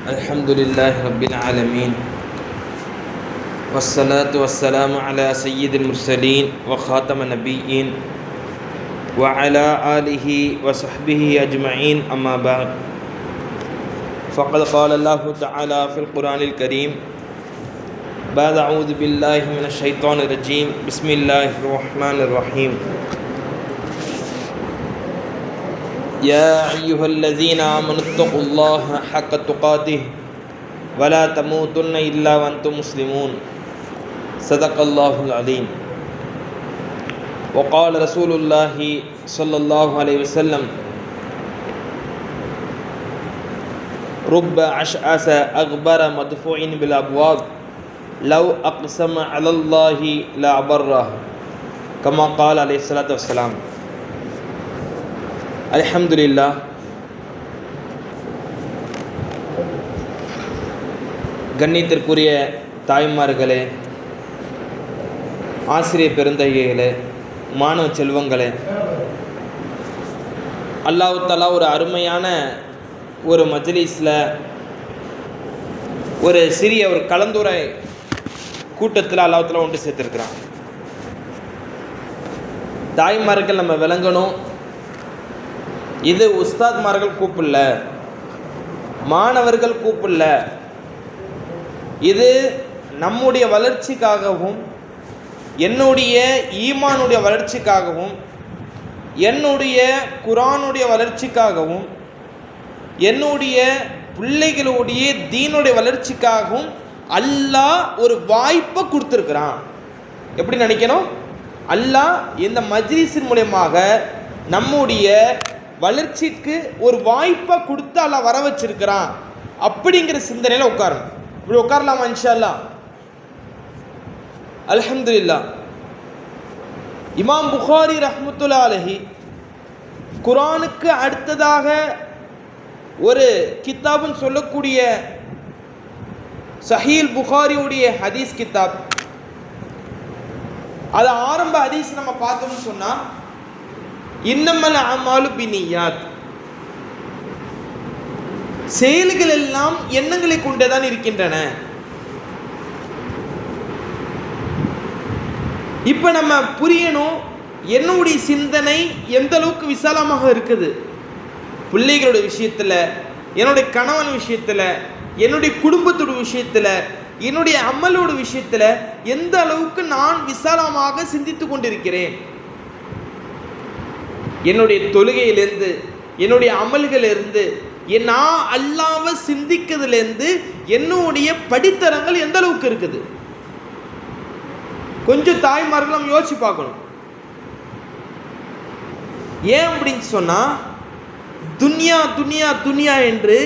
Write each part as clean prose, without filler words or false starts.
الحمد لله رب العالمين والصلاة والسلام على سيد المرسلين وخاتم النبيين وعلى آله وصحبه أجمعين أما بعد فقد قال الله تعالى في القرآن الكريم بعد أعوذ بالله من الشيطان الرجيم بسم الله الرحمن الرحيم يا أيها الذين آمنوا اتقوا الله حق تقاته ولا تموتن إلا وأنتم مسلمون صدق الله العظيم وقال رسول الله صلى الله عليه وسلم رب أشعث أغبر مدفوع بالأبواب لو أقسم على الله لأبره كما قال عليه الصلاة والسلام. அல்ஹம்துலில்லாஹ். கண்ணியத்திற்குரிய தாய்மார்களே, ஆசிரியர் பெருந்தகைகளே, மாணவ செல்வங்களே, அல்லாஹ் தஆலா ஒரு அருமையான ஒரு மஜ்லிஸில் ஒரு சிறிய ஒரு கலந்துரை கூட்டத்தில் அல்லாஹ் தஆலா ஒன்று சேர்த்துருக்கிறான். தாய்மார்கள் நம்ம விளங்கணும், இது உஸ்தாத்மார்கள் கூப்பிடல, மாணவர்கள் கூப்பிடல, இது நம்முடைய வளர்ச்சிக்காகவும் என்னுடைய ஈமானுடைய வளர்ச்சிக்காகவும் என்னுடைய குர்ஆனுடைய வளர்ச்சிக்காகவும் என்னுடைய பிள்ளைகளுடைய தீனுடைய வளர்ச்சிக்காகவும் அல்லாஹ் ஒரு வாய்ப்பை கொடுத்துருக்குறான். எப்படி நினைக்கணும்? அல்லாஹ் இந்த மஜ்லிஸின் மூலமாக நம்முடைய வளர்ச்சிக்கு ஒரு வாய்ப்பை கொடுத்து அல்லாஹ் வர வச்சிருக்கிறான் அப்படிங்கிற சிந்தனையில் உட்காரணும். இப்படி உட்காரலாமா? இன்ஷா அல்லாஹ். அல்ஹம்துலில்லாஹ். இமாம் புகாரி ரஹ்மத்துல்லாஹி அலைஹி குர்ஆனுக்கு அடுத்ததாக ஒரு கிதாப்னு சொல்லக்கூடிய சஹீல் புகாரியுடைய ஹதீஸ் கிதாப், அது ஆரம்ப ஹதீஸ் நம்ம பார்த்தோம்னு சொன்னா இன்னமல் அமாலு பின்னியாத், செயல்கள் எல்லாம் எண்ணங்களை கொண்டேதான் இருக்கின்றன. இப்ப நம்ம புரியணும், என்னுடைய சிந்தனை எந்த அளவுக்கு விசாலமாக இருக்குது. பிள்ளைகளோட விஷயத்துல, என்னுடைய கணவன் விஷயத்துல, என்னுடைய குடும்பத்தோட விஷயத்துல, என்னுடைய அமலோட விஷயத்துல எந்த அளவுக்கு நான் விசாலமாக சிந்தித்து கொண்டிருக்கிறேன். என்னுடைய தொழுகையிலிருந்து, என்னுடைய அமல்களிலிருந்து, நான் அல்லாஹ்வை சிந்திக்கிறதுலேருந்து என்னுடைய படித்தரங்கள் எந்த அளவுக்கு இருக்குது. கொஞ்சம் தாய்மார்கள் நம்ம யோசிச்சு பார்க்கணும். ஏன் அப்படின்னு சொன்னா, துன்யா துன்யா துன்யா என்று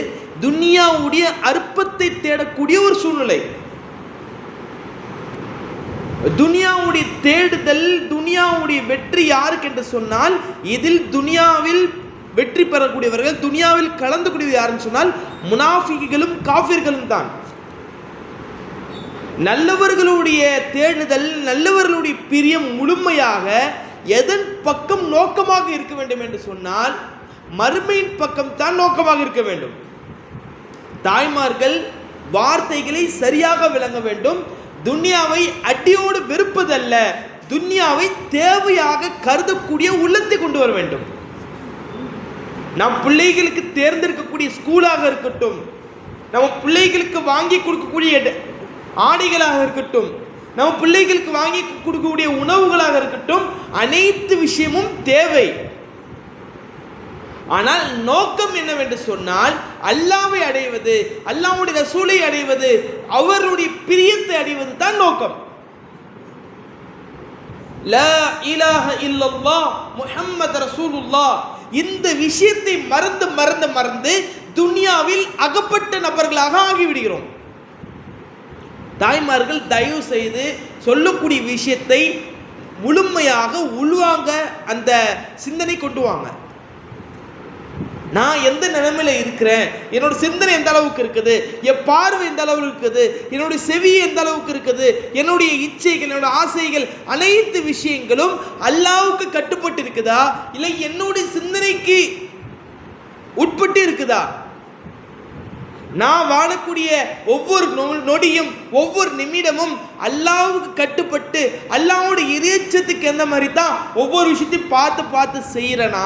துன்யாவுடைய அற்பத்தை தேடக்கூடிய ஒரு சூழ்நிலை. துனியாவுடைய தேடுதல், துனியாவுடைய வெற்றி யாருக்கு என்று சொன்னால், இதில் துனியாவில் வெற்றி பெறக்கூடியவர்கள், துனியாவில் கலந்து கூடியது யாருன்னு சொன்னால் முனாஃபிக்குகளும் காஃபிர்களும் தான். நல்லவர்களுடைய தேடுதல், நல்லவர்களுடைய பிரியம் முழுமையாக எதன் பக்கம் நோக்கமாக இருக்க வேண்டும் என்று சொன்னால் மறுமையின் பக்கம் தான் நோக்கமாக இருக்க வேண்டும். தாய்மார்கள் வார்த்தைகளை சரியாக விளங்க வேண்டும். துன்யாவை அடியோடு வெறுப்பதல்ல, துன்யாவை தேவையாக கருதக்கூடிய உள்ளத்தை கொண்டு வர வேண்டும். நம் பிள்ளைகளுக்கு தேர்ந்தெடுக்கக்கூடிய ஸ்கூலாக இருக்கட்டும், நம்ம பிள்ளைகளுக்கு வாங்கி கொடுக்கக்கூடிய ஆடைகளாக இருக்கட்டும், நம்ம பிள்ளைகளுக்கு வாங்கி கொடுக்கக்கூடிய உணவுகளாக இருக்கட்டும், அனைத்து விஷயமும் தேவை. ஆனால் நோக்கம் என்னவென்று சொன்னால் அல்லாஹ்வை அடைவது, அல்லாஹ்வுடைய ரசூலை அடைவது, அவருடைய பிரியத்தை அடைவது தான் நோக்கம். லா இலாஹ இல்லல்லாஹ் முஹம்மது ரசூலுல்லாஹ், இந்த விஷயத்தை மறந்து மறந்து மறந்து துன்யாவில் அகப்பட்ட நபர்களாக ஆகிவிடுகிறோம். தாய்மார்கள் தயவு செய்து சொல்லக்கூடிய விஷயத்தை முழுமையாக உள்வாங்க, அந்த சிந்தனை கொண்டு வாங்க. நான் எந்த நிலைமையில இருக்கிறேன், என்னோட சிந்தனை எந்த அளவுக்கு இருக்குது, என் பார்வை எந்த அளவுக்கு இருக்குது, என்னுடைய செவி எந்த அளவுக்கு இருக்குது, என்னுடைய இச்சைகள், என்னோட ஆசைகள், அனைத்து விஷயங்களும் அல்லாஹ்வுக்கு கட்டுப்பட்டு இருக்குதா, இல்லை என்னுடைய சிந்தனைக்கு உட்பட்டு இருக்குதா? நான் வாழக்கூடிய ஒவ்வொரு நொடியும் ஒவ்வொரு நிமிடமும் அல்லாஹ்வுக்கு கட்டுப்பட்டு அல்லாஹ்வோட இறைச்சத்துக்கு எந்த மாதிரி தான் ஒவ்வொரு விஷயத்தையும் பார்த்து பார்த்து செய்கிறேன்னா,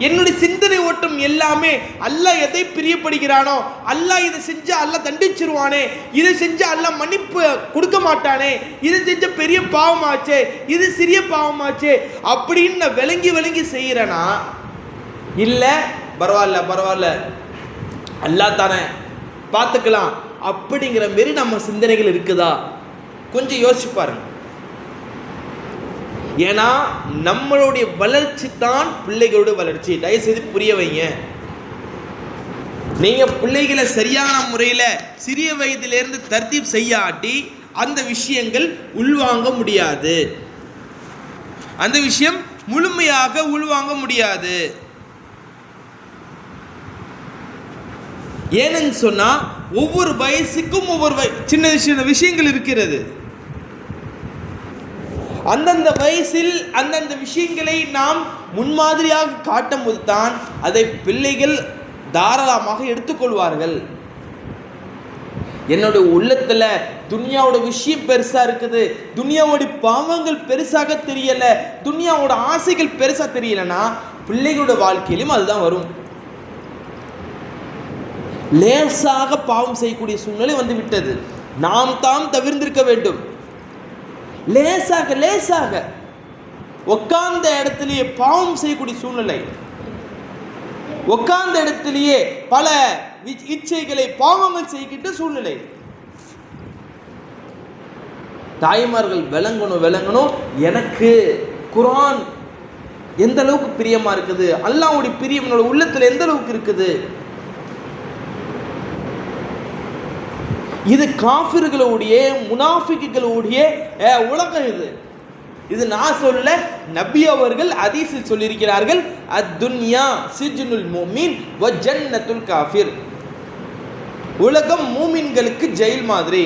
என்னுடைய சிந்தனை ஓட்டம் எல்லாமே அல்லாஹ் எதை பிரியப்படுகிறானோ, அல்லாஹ் இதை செஞ்சா அல்லாஹ் தண்டிச்சிருவானே, இதை செஞ்சா அல்லாஹ் மன்னிப்பு கொடுக்க மாட்டானே, இதை செஞ்ச பெரிய பாவமாச்சே, இது சிறிய பாவமாச்சே அப்படின்னு நான் விளங்கி செய்கிறேன்னா, இல்லை பரவாயில்ல அல்லாஹ் தானே பார்த்துக்கலாம் அப்படிங்கிற மாரி நம்ம சிந்தனைகள் இருக்குதா? கொஞ்சம் யோசிச்சு பாருங்க. ஏன்னா நம்மளுடைய வளர்ச்சி தான் பிள்ளைகளுடைய வளர்ச்சி. தயவுசெய்து புரிய வைங்க. நீங்க பிள்ளைகளை சரியான முறையில் சிறிய வயதிலிருந்து தர்த்தீப் செய்யாட்டி அந்த விஷயங்கள் உள்வாங்க முடியாது, அந்த விஷயம் முழுமையாக உள்வாங்க முடியாது. ஏன்னு சொன்னா ஒவ்வொரு வயசுக்கும் ஒவ்வொரு சின்ன சின்ன விஷயங்கள் இருக்கிறது. அந்தந்த வயசில் அந்தந்த விஷயங்களை நாம் முன்மாதிரியாக காட்டும் போது தான் அதை பிள்ளைகள் தாராளமாக எடுத்துக்கொள்வார்கள். என்னுடைய உள்ளத்துல துனியாவோட விஷயம் பெருசா இருக்குது, துனியாவோட பாவங்கள் பெருசாக தெரியல, துனியாவோட ஆசைகள் பெருசா தெரியலன்னா பிள்ளைகளோட வாழ்க்கையிலும் அதுதான் வரும். லேசாக பாவம் செய்யக்கூடிய சூழ்நிலை வந்து விட்டது. நாம் தான் தவிர்ந்திருக்க வேண்டும். லேசாக உட்கார்ந்த இடத்திலேயே பாவம் செய்யக்கூடிய சூழ்நிலை, உட்கார்ந்த இடத்திலேயே பல இச்சைகளை பாவங்கள் செய்கின்ற சூழ்நிலை. தாய்மார்கள் விளங்கணும். எனக்கு குர்ஆன் எந்த அளவுக்கு பிரியமா இருக்குது, அல்லாஹ்வுடைய பிரியம் என்னோட உள்ளத்துல எந்த அளவுக்கு இருக்குது. இது காஃபிர்களுடைய முனாஃபிக்குகளுடைய உலகம். இது நான் சொல்ல, நபி அவர்கள் ஹதீஸில் சொல்லியிருக்கிறார்கள், அத்துன்யா சிஜ்னுல் முஃமின் வ ஜன்னத்துல் காஃபிர். உலகம் மூமின்களுக்கு ஜெயில் மாதிரி,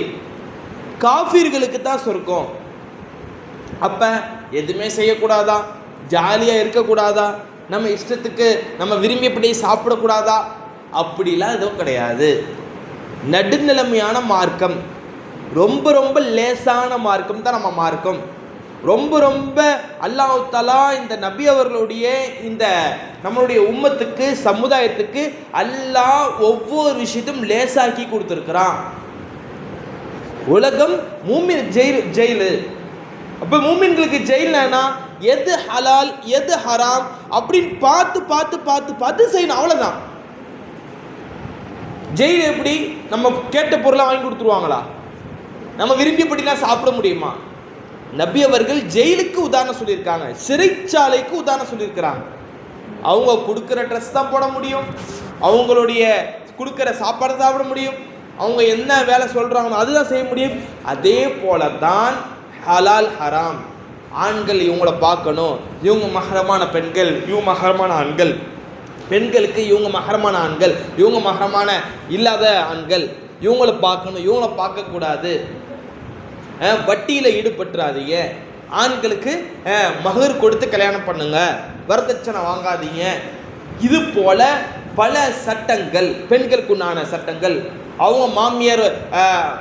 காஃபிர்களுக்கு தான் சொர்க்கம். அப்ப எதுவுமே செய்யக்கூடாதா, ஜாலியாக இருக்கக்கூடாதா, நம்ம இஷ்டத்துக்கு நம்ம விரும்பியபடி சாப்பிடக்கூடாதா, அப்படிலாம் எதுவும் கிடையாது. நடுநிலைமையான மார்க்கம், ரொம்ப லேசான மார்க்கம் தான் நம்ம மார்க்கம். ரொம்ப அல்லாஹ் தஆலா இந்த நபி அவர்களுடைய இந்த நம்மளுடைய உம்மத்துக்கு சமுதாயத்துக்கு அல்லாஹ் ஒவ்வொரு விஷயத்தையும் லேசாக்கி கொடுத்துருக்கிறான். உலகம் மூமின் ஜெயிலு. அப்ப மூமின்களுக்கு ஜெயில்னா எது ஹலால் எது ஹராம் அப்படின்னு பார்த்து செய்யணும், அவ்வளவுதான். ஜெயில் எப்படி? நம்ம கேட்ட பொருளை வாங்கி கொடுத்துருவாங்களா? நம்ம விரும்பியபடிலாம் சாப்பிட முடியுமா? நபி அவர்கள் ஜெயிலுக்கு உதாரணம் சொல்லியிருக்காங்க, சிறைச்சாலைக்கு உதாரணம் சொல்லியிருக்கிறாங்க. அவங்க கொடுக்குற ட்ரெஸ் தான் போட முடியும், அவங்களுடைய கொடுக்குற சாப்பாடு சாப்பிட முடியும், அவங்க என்ன வேலை சொல்கிறாங்களோ அதுதான் செய்ய முடியும். அதே போல தான் ஹலால் ஹராம். ஆண்கள் இவங்கள பார்க்கணும், இவங்க மஹரமான பெண்கள், இவங்க மஹரமான ஆண்கள், பெண்களுக்கு இவங்க மஹரமான ஆண்கள், இவங்க மஹரமான இல்லாத ஆண்கள், இவங்கள பார்க்கணும், இவங்கள பார்க்கக்கூடாது. வட்டியில் ஈடுபட்டுறாதீங்க, ஆண்களுக்கு மகர் கொடுத்து கல்யாணம் பண்ணுங்க, வரதட்சணை வாங்காதீங்க. இது போல பல சட்டங்கள், பெண்களுக்குண்டான சட்டங்கள். அவங்க மாமியார்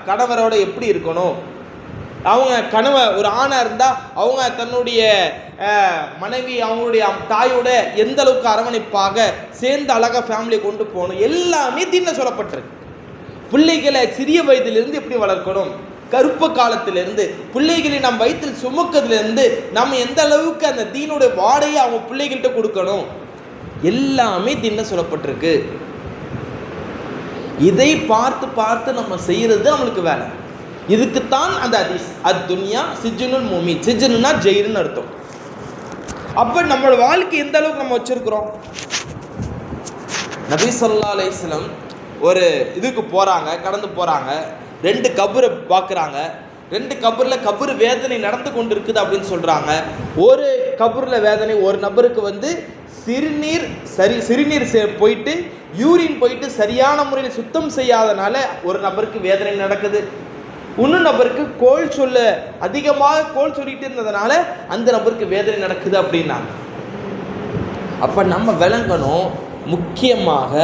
கணவரோட எப்படி இருக்கணும், அவங்க கணவர் ஒரு ஆணாக இருந்தால் அவங்க தன்னுடைய மனைவி அவங்களுடைய தாயோட எந்த அளவுக்கு அரவணைப்பாக சேர்ந்து அழகாக ஃபேமிலியை கொண்டு போகணும், எல்லாமே தீனில் சொல்லப்பட்டிருக்கு. பிள்ளைகளை சிறிய வயதிலிருந்து எப்படி வளர்க்கணும், கருப்ப காலத்திலிருந்து பிள்ளைகளை நம் வயிற்றில் சுமக்கிறதுலேருந்து நம்ம எந்த அளவுக்கு அந்த தீனுடைய வாடையை அவங்க பிள்ளைகள்கிட்ட கொடுக்கணும், எல்லாமே தீனில் சொல்லப்பட்டிருக்கு. இதை பார்த்து நம்ம செய்யறது நம்மளுக்கு வேலை. இதுக்குத்தான் அந்த ஹதீஸ், அத்துன்யா சிஜ்னுல் முஃமின். சிஜ்னுனா ஜெயிலுன்னு அர்த்தம். அப்ப நம்மளோட வாழ்க்கை எந்த அளவுக்கு நம்ம வச்சிருக்கிறோம்? நபி ஸல்லல்லாஹு அலைஹி வஸல்லம் ஒரு இதுக்கு போறாங்க, கடந்து போறாங்க, 2 கபரை பார்க்குறாங்க. 2 கபரில் கபர் வேதனை நடந்து கொண்டு இருக்குது அப்படின்னு சொல்றாங்க. ஒரு கபரில் வேதனை, ஒரு நபருக்கு சிறுநீர் போயிட்டு யூரின் போயிட்டு சரியான முறையில் சுத்தம் செய்யாதனால ஒரு நபருக்கு வேதனை நடக்குது. இன்னும் நபருக்கு அதிகமாக கோல் சொல்லிட்டு இருந்ததுனால அந்த நபருக்கு வேதனை நடக்குது அப்படின்னாங்க. அப்ப நம்ம விளங்கணும், முக்கியமாக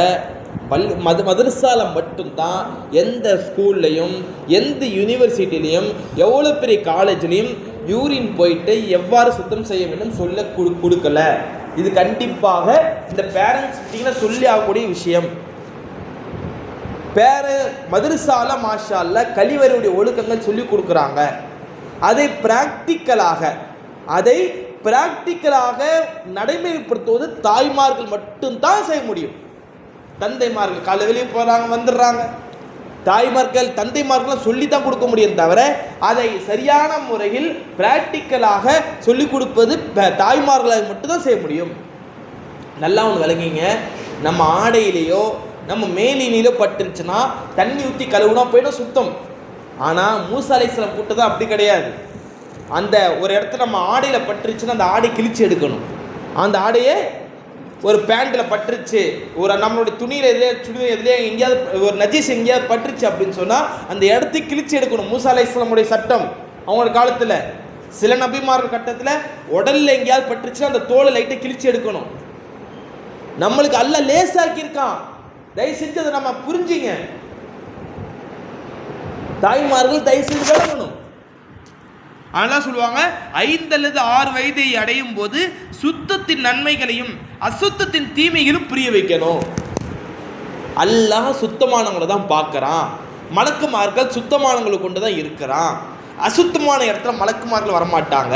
மதரசால மட்டும்தான் எந்த ஸ்கூல்லையும் எந்த யூனிவர்சிட்டிலையும் எவ்வளோ பெரிய காலேஜ்லையும் யூரின் போயிட்டு எவ்வாறு சுத்தம் செய்ய வேண்டும் சொல்ல கொடுக்கல. இது கண்டிப்பாக இந்த பேரண்ட்ஸ் கிட்டீங்கன்னா சொல்லி ஆகக்கூடிய விஷயம். மதரசால மாஷா அல்லாஹ் கழிவறையுடைய ஒழுக்கங்கள் சொல்லி கொடுக்குறாங்க. அதை பிராக்டிக்கலாக நடைமுறைப்படுத்துவது தாய்மார்கள் மட்டும்தான் செய்ய முடியும். தந்தைமார்கள் காலை வெளியே போகிறாங்க வந்துடுறாங்க, தந்தைமார்கள் சொல்லி தான் கொடுக்க முடியும் தவிர அதை சரியான முறையில் பிராக்டிக்கலாக சொல்லிக் கொடுப்பது தாய்மார்களால் மட்டும்தான் செய்ய முடியும். நல்லா ஒன்று விளங்கிங்க, நம்ம ஆடையிலேயோ நம்ம மேலினிலோ பட்டுருச்சுன்னா தண்ணி ஊற்றி கழுவுனா போயிடும் சுத்தம். ஆனால் மூசா அலைஹிஸ்ஸலாம் கூட்டதான் அப்படி கிடையாது. அந்த ஒரு இடத்துல நம்ம ஆடையில் பட்டுருச்சுன்னா அந்த ஆடை கிழிச்சு எடுக்கணும். அந்த ஆடையே ஒரு பேண்ட்டில் பட்டுருச்சு, ஒரு நம்மளுடைய துணியில் எதுலேயே எங்கேயாவது ஒரு நஜீஸ் எங்கேயாவது பட்டுருச்சு அப்படின்னு சொன்னால் அந்த இடத்தையும் கிழிச்சு எடுக்கணும். மூசா அலைஹிஸ்ஸலாமுடைய சட்டம் அவங்களோட காலத்தில். சில நபிமார்கள் கட்டத்தில் உடலில் எங்கேயாவது பட்டுருச்சுன்னா அந்த தோலை லைட்டை கிழிச்சு எடுக்கணும். நம்மளுக்கு அல்லாஹ் லேசாக்கியிருக்கான், தயவு செஞ்சு அதை நம்ம புரிஞ்சுங்க. தாய்மார்கள் தயவு செஞ்சு விளங்கணும். ஆனால் சொல்லுவாங்க 5 அல்லது 6 வயதை அடையும் போது சுத்தத்தின் நன்மைகளையும் அசுத்தத்தின் தீமைகளும் புரிய வைக்கணும். அல்லாஹ் சுத்தமானவங்களை தான் பார்க்குறான், மலக்குமார்கள் சுத்தமானவங்களை கொண்டு தான் இருக்கிறான். அசுத்தமான இடத்துல மலக்குமார்கள் வரமாட்டாங்க.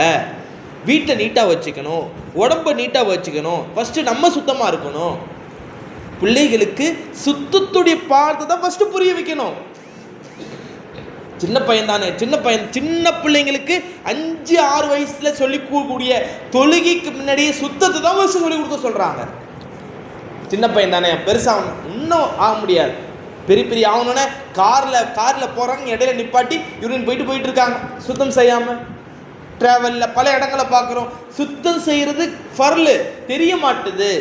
வீட்டை நீட்டாக வச்சுக்கணும், உடம்பை நீட்டாக வச்சுக்கணும், ஃபஸ்ட்டு நம்ம சுத்தமாக இருக்கணும். பிள்ளைகளுக்கு சுத்தத்துடைய பாடத்தை தான் ஃபஸ்ட்டு புரிய வைக்கணும். சின்ன பையன் தானே, சின்ன பிள்ளைங்களுக்கு 5-6 வயசுல சொல்லி கூடிய தொழுகைக்கு முன்னாடியே சுத்தத்தை தான் ஃபஸ்ட்டு சொல்லி கொடுக்க சொல்கிறாங்க. சின்ன பையன் தானே, பெருசாக இன்னும் ஆக முடியாது. பெரிய ஆகணுன்னே காரில் போகிறாங்க, இடையில நிப்பாட்டி யூரின் போயிட்டு இருக்காங்க சுத்தம் செய்யாமல். ட்ராவலில் பல இடங்களை பார்க்குறோம். சுத்தம் செய்கிறது ஃபர்லு தெரிய மாட்டுது.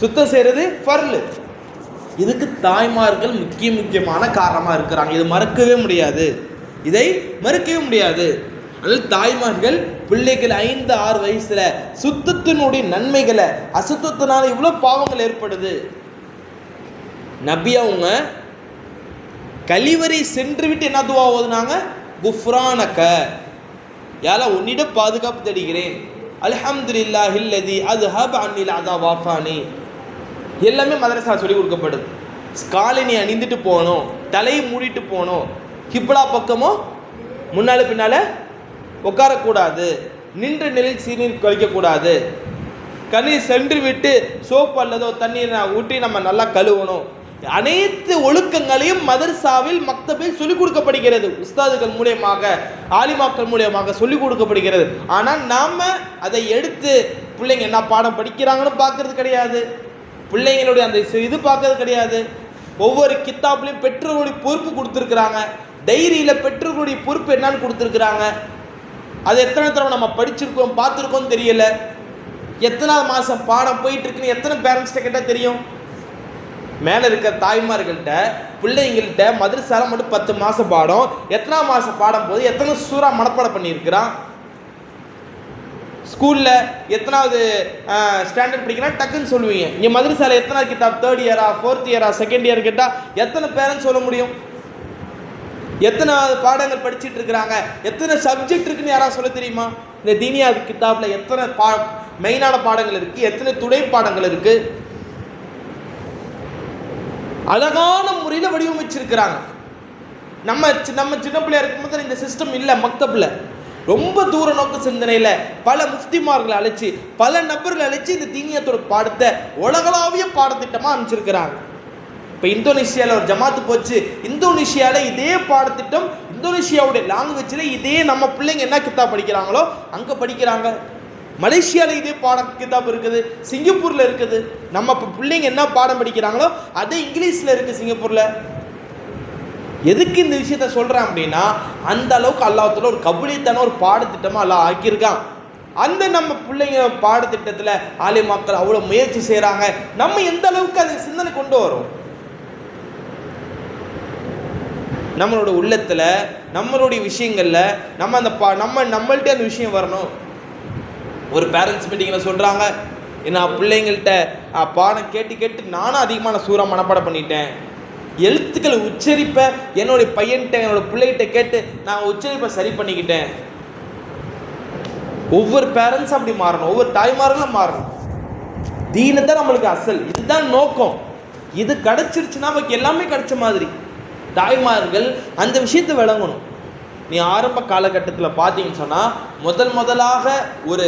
சுத்தம் செய்கிறது ஃபர்லு. இதுக்கு தாய்மார்கள் முக்கியமான காரணமாக இருக்கிறாங்க. இதை மறக்கவே முடியாது. அதில் தாய்மார்கள் பிள்ளைகள் 5-6 வயசுல சுத்தத்தினுடைய நன்மைகளை, அசுத்தத்தினால இவ்வளோ பாவங்கள் ஏற்படுது. நபி அவங்க கழிவறை சென்று விட்டு என்ன துவா ஓதுனாங்க? குஃப்ரானக, யாலா உன்னிடம் பாதுகாப்பு தேடுகிறேன், அல்ஹம்துலில்லாஹில்லதி அஸ்ஹப அன்னில் அதா வாஃபானி. எல்லாமே மதரசா சொல்லி கொடுக்கப்படுது. காலனி அணிந்துட்டு போகணும், தலையை மூடிட்டு போகணும், கிப்லா பக்கமோ முன்னால பின்னால உட்காரக்கூடாது, நின்ற நிலையில் சீர்நீர் கழிக்கக்கூடாது, கண்ணீர் சென்று விட்டு சோப்பு அல்லதோ தண்ணீர் ஊற்றி நம்ம நல்லா கழுவணும். அனைத்து ஒழுக்கங்களையும் மதரசாவில் மக்தபில் சொல்லிக் கொடுக்கப்படுகிறது. உஸ்தாதுகள் மூலியமாக, ஆலிமாக்கள் மூலியமாக சொல்லிக் கொடுக்கப்படுகிறது. ஆனால் நாம் அதை எடுத்து பிள்ளைங்க என்ன பாடம் படிக்கிறாங்கன்னு பார்க்கறது கிடையாது. பிள்ளைங்களுடைய அந்த இது பார்க்கறது கிடையாது. ஒவ்வொரு கித்தாப்லையும் பெற்றோர்களுடைய பொறுப்பு கொடுத்துருக்குறாங்க. டைரியில் பெற்றோர்களுடைய பொறுப்பு என்னன்னு கொடுத்துருக்குறாங்க. அது எத்தனை தடவை நம்ம படிச்சிருக்கோம் பார்த்துருக்கோம் தெரியல. எத்தனாவது மாதம் பாடம் போயிட்டு இருக்குன்னு எத்தனை பேரண்ட்ஸ்கிட்ட கேட்டால் தெரியும்? மேலே இருக்க தாய்மார்கள்ட்ட பிள்ளைங்கள்ட்ட மதரசால மட்டும் 10 மாதம் பாடம், எத்தனாவது மாதம் பாடம் போது எத்தனை சூறா மனப்பாடம் பண்ணியிருக்கிறான்? ஸ்கூலில் எத்தனாவது ஸ்டாண்டர்ட் படிக்கிறான் டக்குன்னு சொல்லுவீங்க. இங்கே மதரசால எத்தனாவது கித்தாப், 3rd இயரா 4th இயரா 2nd இயர் கேட்டால் எத்தனை பேரண்ட்ஸ் சொல்ல முடியும்? எத்தனை பாடங்கள் படிச்சுட்டு இருக்கிறாங்க, எத்தனை சப்ஜெக்ட் இருக்குன்னு யாராவது சொல்ல தெரியுமா? இந்த தீனியா கித்தாப்பில் எத்தனை மெயினான பாடங்கள் இருக்குது, எத்தனை துணை பாடங்கள் இருக்குது? அழகான முறையில் வடிவமைச்சிருக்கிறாங்க. நம்ம சின்ன பிள்ளையா இருக்கும்போது இந்த சிஸ்டம் இல்லை. மக்தபில் ரொம்ப தூர நோக்கு சிந்தனையில் பல முஃப்திமார்களை அழைச்சி, பல நபர்களை அழைச்சி இந்த தீனியத்தோட பாடத்தை உலகளாவிய பாடத்திட்டமாக அமைச்சிருக்கிறாங்க. இப்போ இந்தோனேஷியாவில் ஒரு ஜமாத்து போச்சு. இந்தோனேஷியாவில் இதே பாடத்திட்டம், இந்தோனேஷியாவுடைய லாங்குவேஜில் இதே நம்ம பிள்ளைங்க என்ன கித்தாப் படிக்கிறாங்களோ அங்கே படிக்கிறாங்க. மலேசியாவில் இதே பாடம் கித்தாப் இருக்குது, சிங்கப்பூரில் இருக்குது. நம்ம இப்போ பிள்ளைங்க என்ன பாடம் படிக்கிறாங்களோ அதே இங்கிலீஷில் இருக்குது சிங்கப்பூரில். எதுக்கு இந்த விஷயத்த சொல்கிறேன் அப்படின்னா, அந்த அளவுக்கு அல்லாஹ்வுத்தாலா ஒரு கபூலியத்தான ஒரு பாடத்திட்டமாக அல்லாஹ் ஆக்கியிருக்கான். அந்த நம்ம பிள்ளைங்க பாடத்திட்டத்தில் ஆலிமாக்கள் அவ்வளோ முயற்சி செய்கிறாங்க. நம்ம எந்த அளவுக்கு அது சிந்தனை கொண்டு வரும்? நம்மளோட உள்ளத்தில், நம்மளுடைய விஷயங்களில் நம்மள்கிட்ட அந்த விஷயம் வரணும். ஒரு பேரண்ட்ஸ் மீட்டிங்கில் சொல்கிறாங்க, ஏன்னா பிள்ளைங்கள்ட்ட பாடம் கேட்டு கேட்டு நானும் அதிகமான சூறா மனப்பாடம் பண்ணிட்டேன். எழுத்துக்களை உச்சரிப்பை என்னுடைய பையன்கிட்ட என்னோட பிள்ளைகிட்ட கேட்டு நான் உச்சரிப்பை சரி பண்ணிக்கிட்டேன். ஒவ்வொரு பேரண்ட்ஸும் அப்படி மாறணும், ஒவ்வொரு தாய்மார்களும் மாறணும். தீனை தான் நம்மளுக்கு அசல், இதுதான் நோக்கம். இது கிடைச்சிருச்சுன்னா நமக்கு எல்லாமே கிடைச்ச மாதிரி. தாய்மார்கள் அந்த விஷயத்தை விளங்கணும். நீ ஆரம்ப காலகட்டத்தில் பார்த்தீங்கன்னு சொன்னால் முதலாக ஒரு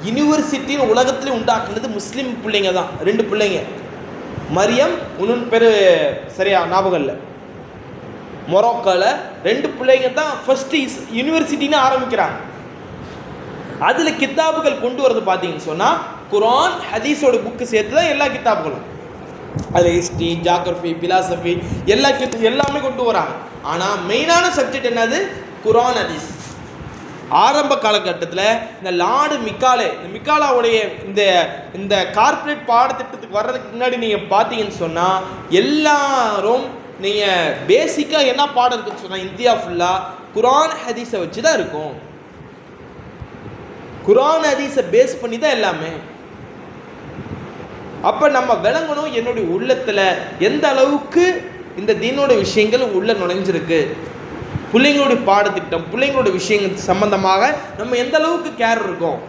யூனிவர்சிட்டின்னு உலகத்திலே உண்டாக்குனது முஸ்லீம் பிள்ளைங்க தான். 2 பிள்ளைங்க, மரியம், இன்னொன்று பேர் சரியா ஞாபகம் இல்லை, மொரோக்கோவில் 2 பிள்ளைங்க தான் ஃபர்ஸ்ட் யூனிவர்சிட்டின்னு ஆரம்பிக்கிறாங்க. அதில் கித்தாபுகள் கொண்டு வரது பார்த்தீங்கன்னு சொன்னால் குர்ஆன் ஹதீஸோட புக்கு சேர்த்து தான் எல்லா கித்தாபுகளும். அதில் ஹிஸ்ட்ரி, ஜியாகிரஃபி, பிலாசபி எல்லாமே கொண்டு வராங்க. ஆனால் மெயினான சப்ஜெக்ட் என்னது? குர்ஆன் ஹதீஸ். ஆரம்ப காலகட்டத்தில் இந்த லார்டு மிக்காலாவுடைய இந்த கார்ப்பரேட் பாடத்திட்டத்துக்கு வர்றதுக்கு முன்னாடி நீங்கள் பார்த்தீங்கன்னு சொன்னால் எல்லாரும் நீங்கள் பேசிக்காக என்ன பாடம் இருக்குன்னு சொன்னால் இந்தியா ஃபுல்லாக குர்ஆன் ஹதீஸை வச்சு தான் இருக்கும். குர்ஆன் ஹதீஸை பேஸ் பண்ணி தான் எல்லாமே. அப்போ நம்ம விளங்கணும், என்னுடைய உள்ளத்தில் எந்த அளவுக்கு இந்த தீனோட விஷயங்கள் உள்ள நுழைஞ்சிருக்கு, பிள்ளைங்களுடைய பாடத்திட்டம், பிள்ளைங்களுடைய விஷயங்கள் சம்பந்தமாக நம்ம எந்த அளவுக்கு கேர் இருக்கோம்.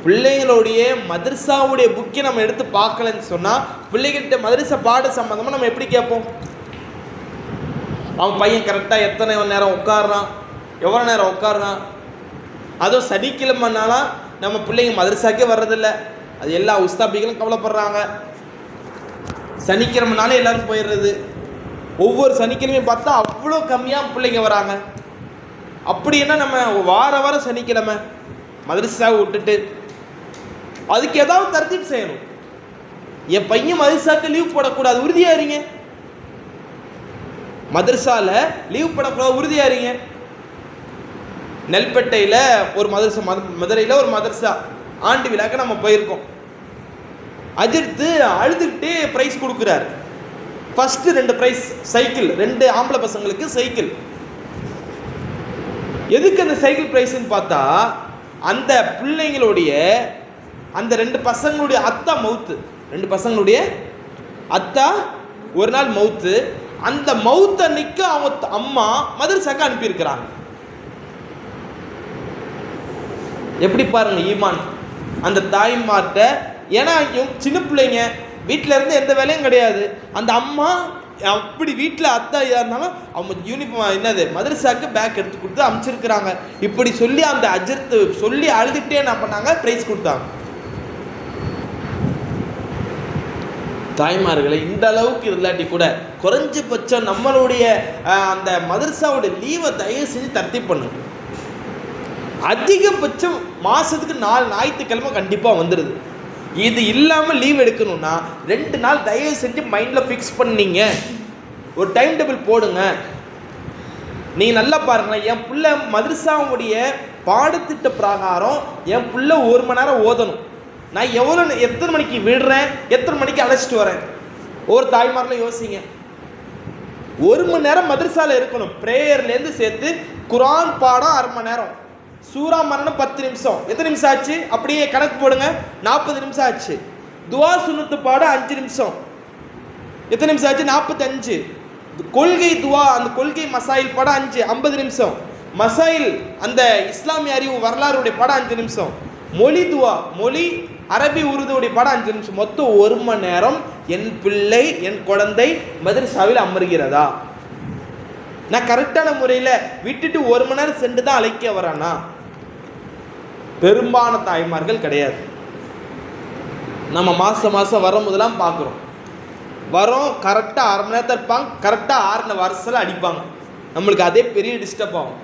பிள்ளைங்களுடைய மதரசாவுடைய புக்கை நம்ம எடுத்து பார்க்கலன்னு சொன்னால் பிள்ளைகிட்ட மதரசா பாட சம்பந்தமாக நம்ம எப்படி கேட்போம்? அவன் பையன் கரெக்டாக எத்தனை நேரம் உட்காடுறான், எவ்வளோ நேரம் உட்காடுறான். அதுவும் சனிக்கிழமைனாலாம் நம்ம பிள்ளைங்க மதரசாக்கே வர்றதில்லை. அது எல்லா உஸ்தாபிகளும் கவலைப்படுறாங்க. சனிக்கிழமைனாலே எல்லாரும் போயிடுறது. ஒவ்வொரு சனிக்கிழமையும் பார்த்தா அவ்வளோ கம்மியாக பிள்ளைங்க வராங்க. அப்படி என்ன நம்ம வாரம் சனிக்கிழமை மதரசாவை விட்டுட்டு அதுக்கு ஏதாவது தர்த்தீப் செய்யணும். என் பையன் மதரசாக்கு லீவ் போடக்கூடாது, உறுதியாக இருங்க. மதரசாவில் லீவ் போடக்கூடாது, உறுதியாக இருங்க. நெல்பேட்டையில் ஒரு மதரசா, மதுரையில் ஒரு மதரசா ஆண்டு விழாக்கு நம்ம போயிருக்கோம். அஜித்து அழுதுகிட்டே ப்ரைஸ் கொடுக்குறாரு. ஃபஸ்ட்டு 2 ப்ரைஸ் சைக்கிள், 2 ஆம்பளை பசங்களுக்கு சைக்கிள். எதுக்கு அந்த சைக்கிள் ப்ரைஸ்ன்னு பார்த்தா அந்த பிள்ளைங்களுடைய அந்த 2 பசங்களுடைய அத்தா மவுத்து, 2 பசங்களுடைய அத்தா ஒரு நாள் மவுத்து. அந்த மவுத்து அன்னைக்கு அவங்க அம்மா மதரசாக்கு அனுப்பியிருக்கிறாங்க. எப்படி பாருங்க ஈமான் அந்த தாய்மார்கிட்ட. ஏன்னா சின்ன பிள்ளைங்க வீட்டில் இருந்து எந்த வேலையும் கிடையாது. அந்த அம்மா அப்படி வீட்டில் அத்தா இருந்தாலும் அவங்க யூனிஃபார்ம் என்னது மதரசாக்கு பேக் எடுத்து கொடுத்து அனுப்பிச்சிருக்கிறாங்க. இப்படி சொல்லி அந்த அஜர்த்து சொல்லி அழுதுகிட்டே என்ன பண்ணாங்க, ப்ரைஸ் கொடுத்தாங்க. தாய்மார்களை இந்த அளவுக்கு இல்லாட்டி கூட குறைஞ்சபட்சம் நம்மளுடைய அந்த மதரசாவுடைய லீவை தயவு செஞ்சு தர்த்தி பண்ணுங்க. அதிகபட்சம் மாதத்துக்கு 4 ஞாயிற்றுக்கிழமை கண்டிப்பாக வந்துடுது. இது இல்லாமல் லீவ் எடுக்கணும்னா 2 நாள் தயவு செஞ்சு மைண்டில் ஃபிக்ஸ் பண்ணிங்க. ஒரு டைம் டேபிள் போடுங்க. நீங்கள் நல்லா பாருங்களேன், என் பிள்ளை மதரசாவுடைய பாடத்திட்ட பிரகாரம் என் பிள்ளை 1 மணி நேரம் ஓதணும். நான் எத்தனை மணிக்கு விடுறேன், எத்தனை மணிக்கு அழைச்சிட்டு வரேன். ஒரு தாய்மாரில் யோசிங்க. 1 மணி நேரம் மதரசாவில் இருக்கணும். ப்ரேயர்லேருந்து சேர்த்து குர்ஆன் பாடம் 1/2 மணி நேரம், சூரா மரணம் 10 நிமிஷம். எத்தனை நிமிஷம் ஆச்சு? அப்படியே கணக்கு போடுங்க, 40 நிமிஷம் ஆச்சு. துவா சுன்னத்து பாட 5 நிமிஷம், எத்தனை நிமிஷம் ஆச்சு? 45. கொள்கை துவா, அந்த கொள்கை மசாயில் பாட 5, 50 நிமிஷம். மசாயில் அந்த இஸ்லாமிய அறிவு வரலாறுடைய பாடம் 5 நிமிஷம். மொழி துவா, மொழி அரபி உருதுடைய பாடம் 5 நிமிஷம். மொத்தம் 1 மணி நேரம் என் பிள்ளை, என் குழந்தை மதரசாவில் அமர்கிறதா? நான் கரெக்டான முறையில் விட்டுட்டு 1 மணி நேரம் சென்று தான் அழைக்க வரானா? பெரும்பாலான தாய்மார்கள் கிடையாது. நம்ம மாதம் வரும் போதெல்லாம் பார்க்குறோம். வரோம் கரெக்டாக 1/2 மணி நேரத்தை இருப்பாங்க, கரெக்டாக 6 வருஷத்தில் அடிப்பாங்க. நம்மளுக்கு அதே பெரிய டிஸ்டர்ப் ஆகும்.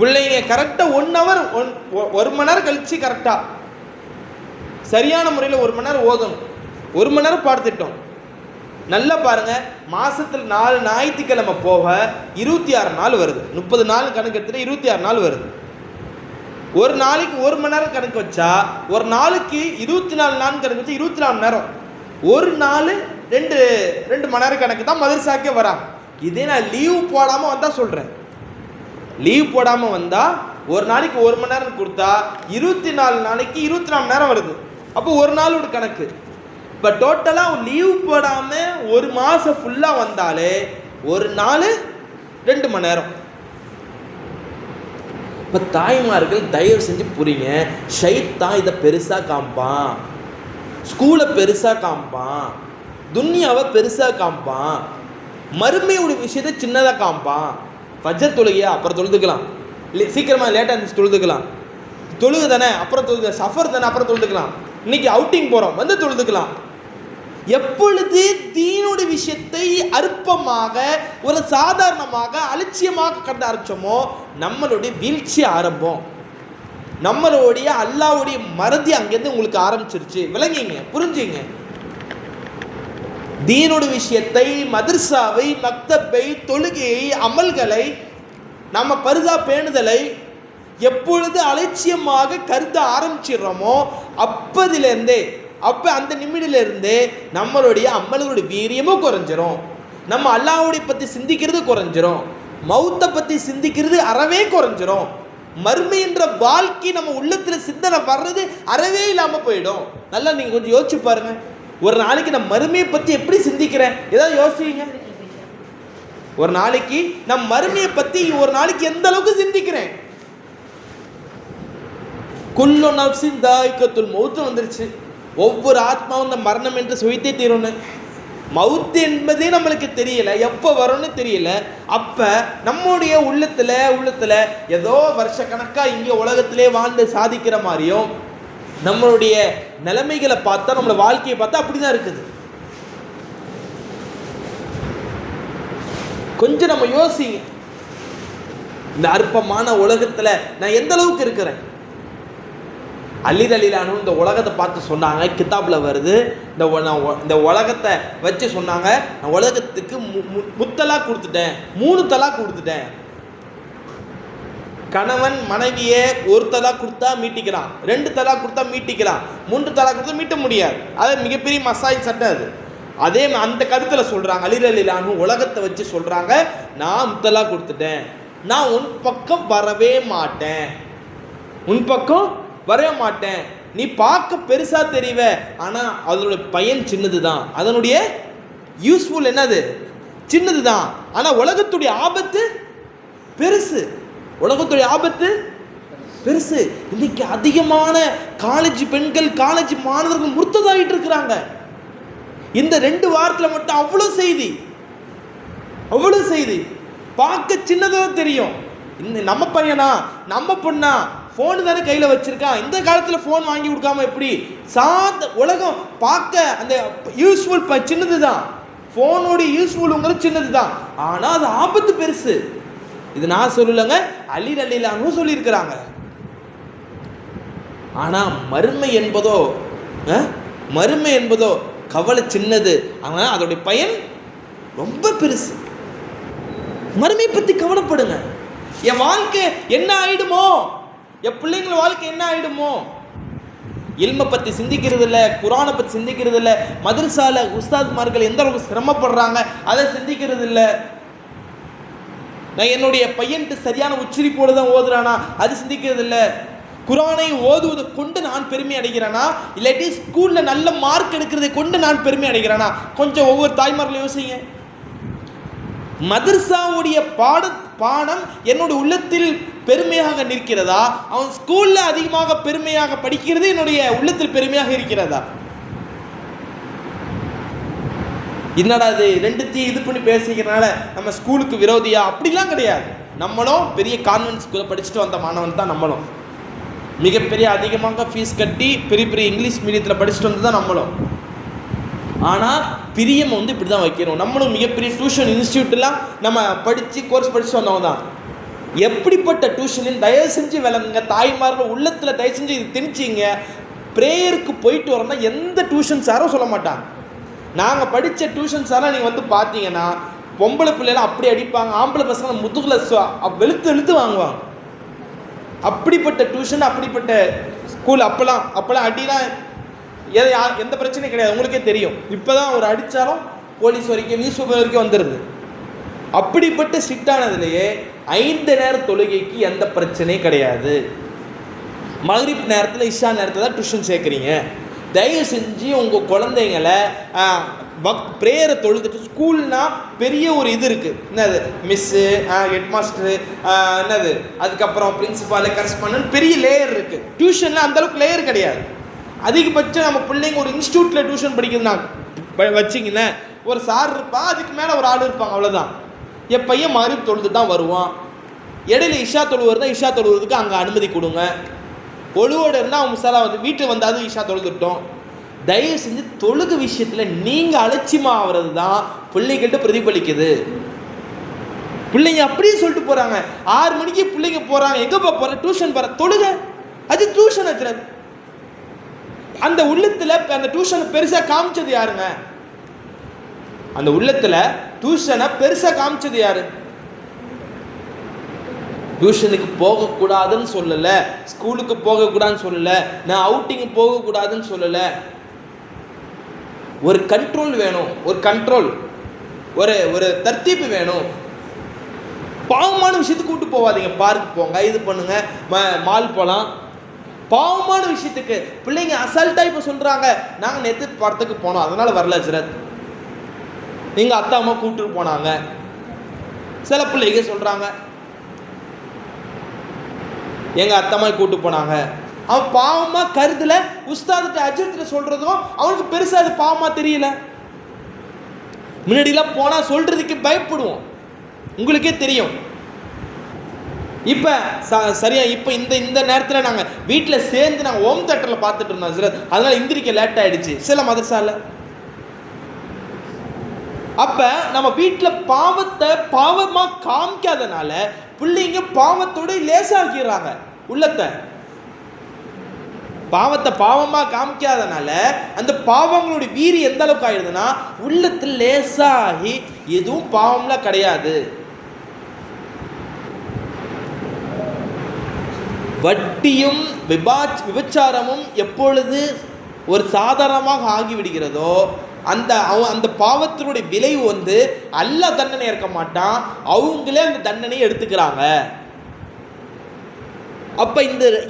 பிள்ளைங்க கரெக்டாக 1 ஹவர் 1 மணி நேரம் கழித்து கரெக்டாக சரியான முறையில் 1 மணி நேரம் ஓதணும். 1 மணி நேரம் பாடத்திட்டோம். நல்லா பாருங்கள், மாதத்தில் 4 ஞாயிற்றுக்கிழமை போக 26 நாள் வருது. 30 நாள் கணக்கு எடுத்துகிட்டு 26 நாள் வருது. ஒரு நாளைக்கு 1 மணி நேரம் கணக்கு வச்சா ஒரு நாளைக்கு 24 நாள் கணக்கு வச்சா 24 மணி நேரம். ஒரு நாள் 2 மணி நேரம் கணக்கு தான் மதரசாக்கே வராங்க. இதே நான் லீவ் போடாமல் வந்தால் சொல்கிறேன். லீவ் போடாமல் வந்தால் ஒரு நாளைக்கு 1 மணி நேரம் கொடுத்தா 24 நாளைக்கு 24 மணி நேரம் வருது. அப்போ ஒரு நாள் ஒரு கணக்கு. இப்போ டோட்டலாக லீவ் போடாமல் ஒரு மாதம் ஃபுல்லாக வந்தாலே ஒரு நாள் 2 மணி நேரம். இப்போ தாய்மார்கள் தயவு செஞ்சு புரியுங்க, ஷைத்தான் இதை பெருசாக காமிப்பான், ஸ்கூலை பெருசாக காமிப்பான், துன்யாவை பெருசாக காமிப்பான், மறுமையோட விஷயத்தை சின்னதாக காமிப்பான். ஃபஜ்ர் தொழுகையா அப்புறம் தொழுதுக்கலாம், சீக்கிரமாக லேட்டாக இருந்துச்சு தொழுதுக்கலாம், தொழுகு தானே அப்புறம் தொழுது, சஃபர் தானே அப்புறம் தொழுதுக்கலாம், இன்னைக்கு அவுட்டிங் போகிறோம் வந்து தொழுதுக்கலாம். எப்பொழுது தீனுடைய விஷயத்தை அற்பமாக ஒரு சாதாரணமாக அலட்சியமாக கருத ஆரம்பிச்சோமோ நம்மளுடைய வீழ்ச்சி ஆரம்பம், நம்மளுடைய அல்லாஹ்வுடைய மறதி அங்கேருந்து உங்களுக்கு ஆரம்பிச்சிருச்சு. விளங்கிங்க, புரிஞ்சுங்க. தீனுடைய விஷயத்தை, மதர்சாவை, மக்தப்பை, தொழுகையை, அமல்களை, நம்ம பருதா பேணுதலை எப்பொழுது அலட்சியமாக கருத ஆரம்பிச்சிடுறோமோ அப்பதிலிருந்தே, அப்போ அந்த நிமிடிலிருந்து நம்மளுடைய அமல்களுடைய வீரியமும் குறைஞ்சிரும், நம்ம அல்லாஹ்வுடைய பற்றி சிந்திக்கிறது குறைஞ்சிரும், மௌத்தை பற்றி சிந்திக்கிறது அறவே குறைஞ்சிரும், மர்மை என்ற வாழ்க்கை நம்ம உள்ளத்தில் சிந்தனை வர்றது அறவே இல்லாமல் போயிடும். நல்லா நீங்கள் கொஞ்சம் யோசிச்சு பாருங்க, ஒரு நாளைக்கு நான் மறுமையை பற்றி எப்படி சிந்திக்கிறேன், ஏதாவது யோசிங்க. ஒரு நாளைக்கு நான் மறுமையை பற்றி ஒரு நாளைக்கு எந்த அளவுக்கு சிந்திக்கிறேன். குல்லு நஃப்ஸின் தாயிகத்துல் மௌத் வந்துருச்சு, ஒவ்வொரு ஆத்மாவும் இந்த மரணம் என்று சுவைத்தே தீரணும். மவுத்து என்பதே நம்மளுக்கு தெரியல, எப்போ வரும்னு தெரியல. அப்போ நம்முடைய உள்ளத்தில் ஏதோ வருஷ கணக்காக இங்கே உலகத்திலே வாழ்ந்து சாதிக்கிற மாதிரியும் நம்மளுடைய நிலைமைகளை பார்த்தா, நம்மளோட வாழ்க்கையை பார்த்தா அப்படி தான் இருக்குது. கொஞ்சம் நம்ம யோசிங்க, இந்த அற்பமான உலகத்தில் நான் எந்த அளவுக்கு இருக்கிறேன். அலி ரலியல்லாஹு இந்த உலகத்தை பார்த்து சொன்னாங்க, கிதாபில் வருது, இந்த உலகத்தை வச்சு சொன்னாங்க, நான் உலகத்துக்கு முத்தலாக் கொடுத்துட்டேன், 3 தலாக் கொடுத்துட்டேன். கணவன் மனைவியை 1 தலாக் கொடுத்தா மீட்டிக்கிறான், 2 தலாக் கொடுத்தா மீட்டிக்கிறான், 3 தலாக் கொடுத்தா மீட்ட முடியாது. அது மிகப்பெரிய மசாயில் சட்டம் அது. அதே அந்த கருத்தில் சொல்கிறாங்க, அலி ரலியல்லாஹு உலகத்தை வச்சு சொல்கிறாங்க, நான் முத்தலாக் கொடுத்துட்டேன், நான் உன் பக்கம் வரவே மாட்டேன், உன் பக்கம் வரவே மாட்டேன், நீ பார்க்க பெருசா தெரிவ, ஆனா அதனுடைய பயன் சின்னது தான், அதனுடைய யூஸ்ஃபுல் என்னது சின்னது தான், ஆனா உலகத்துடைய ஆபத்து பெருசு, உலகத்துடைய ஆபத்து பெருசு. இன்னைக்கு அதிகமான காலேஜ் பெண்கள், காலேஜ் மாணவர்கள் முர்த்ததாகிட்டு இருக்கிறாங்க. இந்த 2 வாரத்தில் மட்டும் அவ்வளோ செய்தி பார்க்க சின்னதாக தெரியும். இந்த நம்ம பையனா நம்ம பொண்ணா ஃபோனு தானே கையில் வச்சுருக்கான், இந்த காலத்தில் ஃபோன் வாங்கி கொடுக்காம எப்படி? உலகம் பார்க்க அந்த யூஸ்ஃபுல் சின்னது தான், ஃபோனோட யூஸ்ஃபுல்ங்கிறது சின்னது தான், ஆனால் அது ஆபத்து பெருசு. இது நான் சொல்லலைங்க, அலி ரலியல்லாஹு சொல்லியிருக்கிறாங்க. ஆனால் மறுமை என்பதோ கவலை சின்னது, ஆனால் அதோடைய பயன் ரொம்ப பெருசு. மறுமை பற்றி கவலைப்படுங்க. என் வாழ்க்கை என்ன ஆயிடுமோ, என் பிள்ளைங்கள வாழ்க்கை என்ன ஆயிடுமோ, இல்மை பற்றி சிந்திக்கிறது இல்லை, குரானை பற்றி சிந்திக்கிறது இல்லை, மதரசால உஸ்தாத்மார்கள் எந்த அளவுக்கு சிரமப்படுறாங்க அதை சிந்திக்கிறது இல்லை, நான் என்னுடைய பையன்ட்டு சரியான உச்சரிப்போடு தான் ஓதுறானா அது சிந்திக்கிறது இல்லை, குரானை ஓதுவதை கொண்டு நான் பெருமை அடைகிறேனா, இல்லாட்டி ஸ்கூலில் நல்ல மார்க் எடுக்கிறதை கொண்டு நான் பெருமை அடைகிறேனா? கொஞ்சம் ஒவ்வொரு தாய்மார்களும் யோசிங்க. மதர்சாவுடைய பாடம் என்னுடைய உள்ளத்தில் பெருமையாக நிற்கிறதா, அவன் ஸ்கூலில் அதிகமாக பெருமையாக படிக்கிறது என்னுடைய உள்ளத்தில் பெருமையாக இருக்கிறதா? என்னடா அது ரெண்டுத்தையும் இது பண்ணி பேசிக்கிறனால நம்ம ஸ்கூலுக்கு விரோதியா? அப்படிலாம் கிடையாது. நம்மளும் பெரிய கான்வென்ட் ஸ்கூலில் படிச்சுட்டு வந்த மாணவன் தான், நம்மளும் மிகப்பெரிய அதிகமாக ஃபீஸ் கட்டி பெரிய பெரிய இங்கிலீஷ் மீடியத்தில் படிச்சுட்டு வந்து தான் நம்மளும். ஆனால் பிரியம் இப்படி தான் வைக்கணும். நம்மளும் மிகப்பெரிய டியூஷன் இன்ஸ்டியூட்லாம் நம்ம கோர்ஸ் படிச்சுட்டு வந்தவங்க தான். எப்படிப்பட்ட டியூஷன் தயவு செஞ்சு விளங்குங்க தாய்மார்கள் உள்ளத்தில் தயவு செஞ்சு இது திணிச்சிங்க. ப்ரேயருக்கு போயிட்டு வரோம்னா எந்த டியூஷன் சாரும் சொல்ல மாட்டாங்க. நாங்கள் படித்த டியூஷன் சாரெலாம் நீங்கள் பார்த்தீங்கன்னா பொம்பளை பிள்ளைலாம் அப்படி அடிப்பாங்க, ஆம்பளை பசங்க முதுகில் வெளுத்து வாங்குவாங்க. அப்படிப்பட்ட டியூஷன், அப்படிப்பட்ட ஸ்கூல். அப்போல்லாம் அடிலாம் எந்த பிரச்சனையும் கிடையாது, உங்களுக்கே தெரியும். இப்போ தான் ஒரு அடித்தாலும் போலீஸ் வரைக்கும் நியூஸ் பேப்பர் வரைக்கும் வந்துடுது. அப்படிப்பட்ட ஸ்ட்ரிக்டானதுலேயே 5 நேர தொழுகைக்கு எந்த பிரச்சனையும் கிடையாது. மக்ரிப் நேரத்தில் இஷா நேரத்தில் தான் டியூஷன் சேர்க்குறீங்க. தயவு செஞ்சு உங்கள் குழந்தைங்களை ப்ரேயரை தொழுதுட்டு, ஸ்கூல்னா பெரிய ஒரு இது இருக்குது, என்னது மிஸ்ஸு, ஹெட் மாஸ்டரு, என்னது அதுக்கப்புறம் பிரின்சிபாலு, கரஸ்பாண்டன்ட், பெரிய லேயர் இருக்குது. டியூஷனில் அந்தளவுக்கு லேயர் கிடையாது. அதிகபட்சம் நம்ம பிள்ளைங்க ஒரு இன்ஸ்டியூட்டில் டியூஷன் படிக்கிறதுனா வச்சிங்கன்னா ஒரு சார் இருப்பா, அதுக்கு மேலே ஒரு ஆள் இருப்பாங்க, அவ்வளோதான். என் பையன் மகரிப் தொழுது தான் வருவான். இடையில இஷா தொழுவது தான், இஷா தொழுவதுக்கு அங்கே அனுமதி கொடுங்க. ஒழுவோடு இருந்தால் அவங்க முசாலா வந்து வீட்டுக்கு வந்தாலும் இஷா தொழுதுட்டோம். தயவு செஞ்சு தொழுகு விஷயத்தில் நீங்கள் அலட்சியமாக ஆகிறது தான் பிள்ளைகிட்ட பிரதிபலிக்குது. பிள்ளைங்க அப்படியே சொல்லிட்டு போகிறாங்க. 6 மணிக்கு பிள்ளைங்க போகிறாங்க, எங்கேப்பா போகிற, டியூஷன் போகிற, தொழுக. அது டியூஷன் வச்சுறது. அந்த உள்ளத்தில் அந்த டியூஷனை பெருசாக காமிச்சது யாருங்க? அந்த உள்ளத்தில் டியூஷனை பெருசாக காமிச்சது யாரு? டியூஷனுக்கு போகக்கூடாதுன்னு சொல்லலை, ஸ்கூலுக்கு போகக்கூடாதுன்னு சொல்லலை, நான் அவுட்டிங்கு போகக்கூடாதுன்னு சொல்லலை. ஒரு கண்ட்ரோல் வேணும், ஒரு கண்ட்ரோல், ஒரு தர்த்தீப்பு வேணும். பாவமான விஷயத்துக்கு கூப்பிட்டு போகாதீங்க. பார்க் போங்க, இது பண்ணுங்க, மால் போகலாம். பாவமான விஷயத்துக்கு பிள்ளைங்க அசால்ட்டாக இப்போ சொல்கிறாங்க, நாங்கள் நேற்று படத்துக்கு போனோம் அதனால் வரல ஹஜ்ரத், எங்கள் அத்தா அம்மா கூப்பிட்டு போனாங்க. சில பிள்ளைங்க சொல்கிறாங்க எங்கள் அத்தம்மா கூப்பிட்டு போனாங்க. அவன் பாவமாக கருதலை. உஸ்தாதிட்ட அஜித்திட்ட சொல்கிறதும் அவனுக்கு பெருசாக அது பாவமாக தெரியல. முன்னாடிலாம் போனால் சொல்கிறதுக்கு பயப்படுவோம், உங்களுக்கே தெரியும். இப்போ சரியா இப்போ இந்த நேரத்தில் நாங்கள் வீட்டில் சேர்ந்து நாங்கள் ஹோம் தேட்டரில் பார்த்துட்டு இருந்தோம் ஹஜ்ரத், அதனால் எந்திரிக்க லேட் ஆகிடுச்சு சில மதரசால. அப்போ நம்ம வீட்டில் பாவத்தை பாவமாக காமிக்காதனால பிள்ளைங்க பாவத்தோடு லேசாக்கிறாங்க உள்ளத்தை. பாவத்தை பாவமாக காமிக்காதனால அந்த பாவங்களுடைய வீரி எந்த அளவுக்கு ஆயிடுதுன்னா உள்ளத்தில் லேசாகி எதுவும் பாவம்லாம் கிடையாது. வட்டியும் விபச்சாரமும் எப்பொழுது ஒரு சாதாரணமாக ஆகிவிடுகிறதோ அந்த பாவத்தினுடைய விளைவு வந்து அல்லாஹ் தண்டனை ஏற்க மாட்டான், அவங்களே அந்த தண்டனையை எடுத்துக்கிறாங்க. அப்ப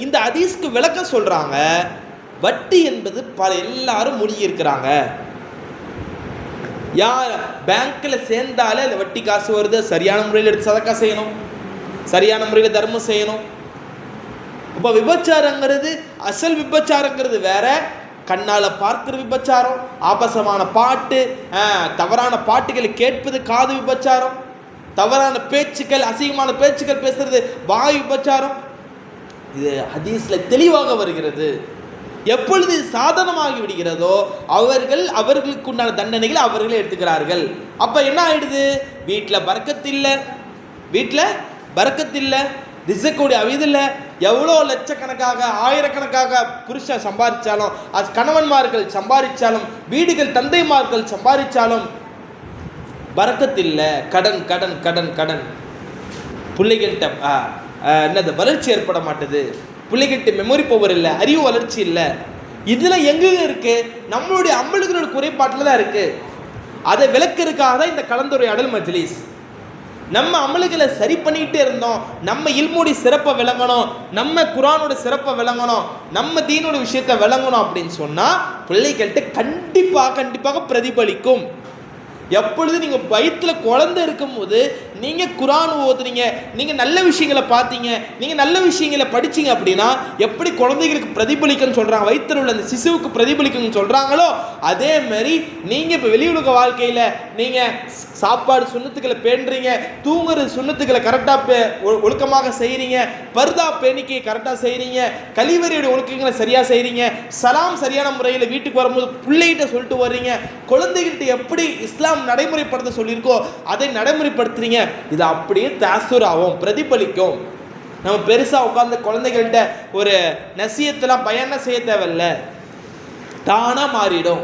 இந்த ஹதீஸ்க்கு விளக்கம் சொல்றாங்க, வட்டி என்பது எல்லாரும் மூழ்கி இருக்கிறாங்க. யார் பேங்க்ல சேர்ந்தாலே அந்த வட்டி காசு வருது, சரியான முறையில் எடுத்து சதக்கா செய்யணும், சரியான முறையில் தர்மம் செய்யணும். இப்போ விபச்சாரங்கிறது, அசல் விபச்சாரங்கிறது வேற, கண்ணால் பார்க்கிற விபச்சாரம், ஆபாசமான பாட்டு, தவறான பாட்டுகளை கேட்பது காது விபச்சாரம், தவறான பேச்சுக்கள், அசிங்கமான பேச்சுக்கள் பேசுறது வாய் விபச்சாரம். இது ஹதீஸ்ல தெளிவாக வருகிறது. எப்பொழுது சாதனமாகி விடுகிறதோ அவர்களுக்கு உண்டான தண்டனைகளை அவர்களே எடுத்துக்கிறார்கள். அப்ப என்ன ஆயிடுது? வீட்டில் பரக்கத்தில்லை, ரிஸ்குடைய அவிதில்லை. எவ்வளோ லட்சக்கணக்காக ஆயிரக்கணக்காக புருஷன் சம்பாதிச்சாலும், அது கணவன்மார்கள் சம்பாதிச்சாலும், வீடுகள் தந்தைமார்கள் சம்பாதிச்சாலும் பரக்கத்தில்லை. கடன் கடன் கடன் கடன். பிள்ளைகள்கிட்ட என்னது வளர்ச்சி ஏற்பட மாட்டுது, பிள்ளைகிட்ட மெமரி பவர் இல்லை, அறிவு வளர்ச்சி இல்லை. இதில் எங்கே இருக்கு? நம்மளுடைய அமல்களோட குறைபாட்டில் தான் இருக்கு. அதை விளக்கிறதுக்காக தான் இந்த கலந்துரையாடல் மஜ்லிஸ். நம்ம அமல்களை சரி பண்ணிக்கிட்டே இருந்தோம், நம்ம இல்முடைய சிறப்பை விளங்கணும், நம்ம குர்ஆனோட சிறப்பை விளங்கணும், நம்ம தீனோட விஷயத்தை விளங்கணும் அப்படின்னு சொன்னால் பிள்ளைகள்கிட்ட கண்டிப்பாக பிரதிபலிக்கும். எப்பொழுது நீங்கள் வயிற்றில் குழந்தை இருக்கும்போது நீங்கள் குர்ஆன் ஓதுனீங்க, நீங்கள் நல்ல விஷயங்களை பார்த்தீங்க, நீங்கள் நல்ல விஷயங்களை படிச்சிங்க அப்படின்னா எப்படி குழந்தைகளுக்கு பிரதிபலிக்குன்னு சொல்கிறாங்க, வயிற்றில் உள்ள அந்த சிசுவுக்கு பிரதிபலிக்குன்னு சொல்கிறாங்களோ அதே மாதிரி நீங்கள் இப்போ வெளி உலக வாழ்க்கையில் நீங்கள் சாப்பாடு சுண்ணத்துக்களை பேணுறீங்க, தூங்குறது சுண்ணத்துக்களை கரெக்டாக ஒழுக்கமாக செய்கிறீங்க, பர்தா பேணிக்கையை கரெக்டாக செய்கிறீங்க, கழிவறையுடைய ஒழுக்கங்களை சரியாக செய்கிறீங்க, சலாம் சரியான முறையில் வீட்டுக்கு வரும்போது பிள்ளைகிட்ட சொல்லிட்டு வர்றீங்க, குழந்தைகிட்ட எப்படி இஸ்லாம் நடைமுறைப்படுத்த சொல்லியிருக்கோ அதை நடைமுறைப்படுத்துறீங்க, இது அப்படியே தாசுர் ஆகும், பிரதிபலிக்கும். நம்ம பெருசாக உட்கார்ந்து குழந்தைகள்கிட்ட ஒரு நசியத்தெல்லாம் பயணம் செய்ய தேவையில்ல, தானாக மாறிடும்.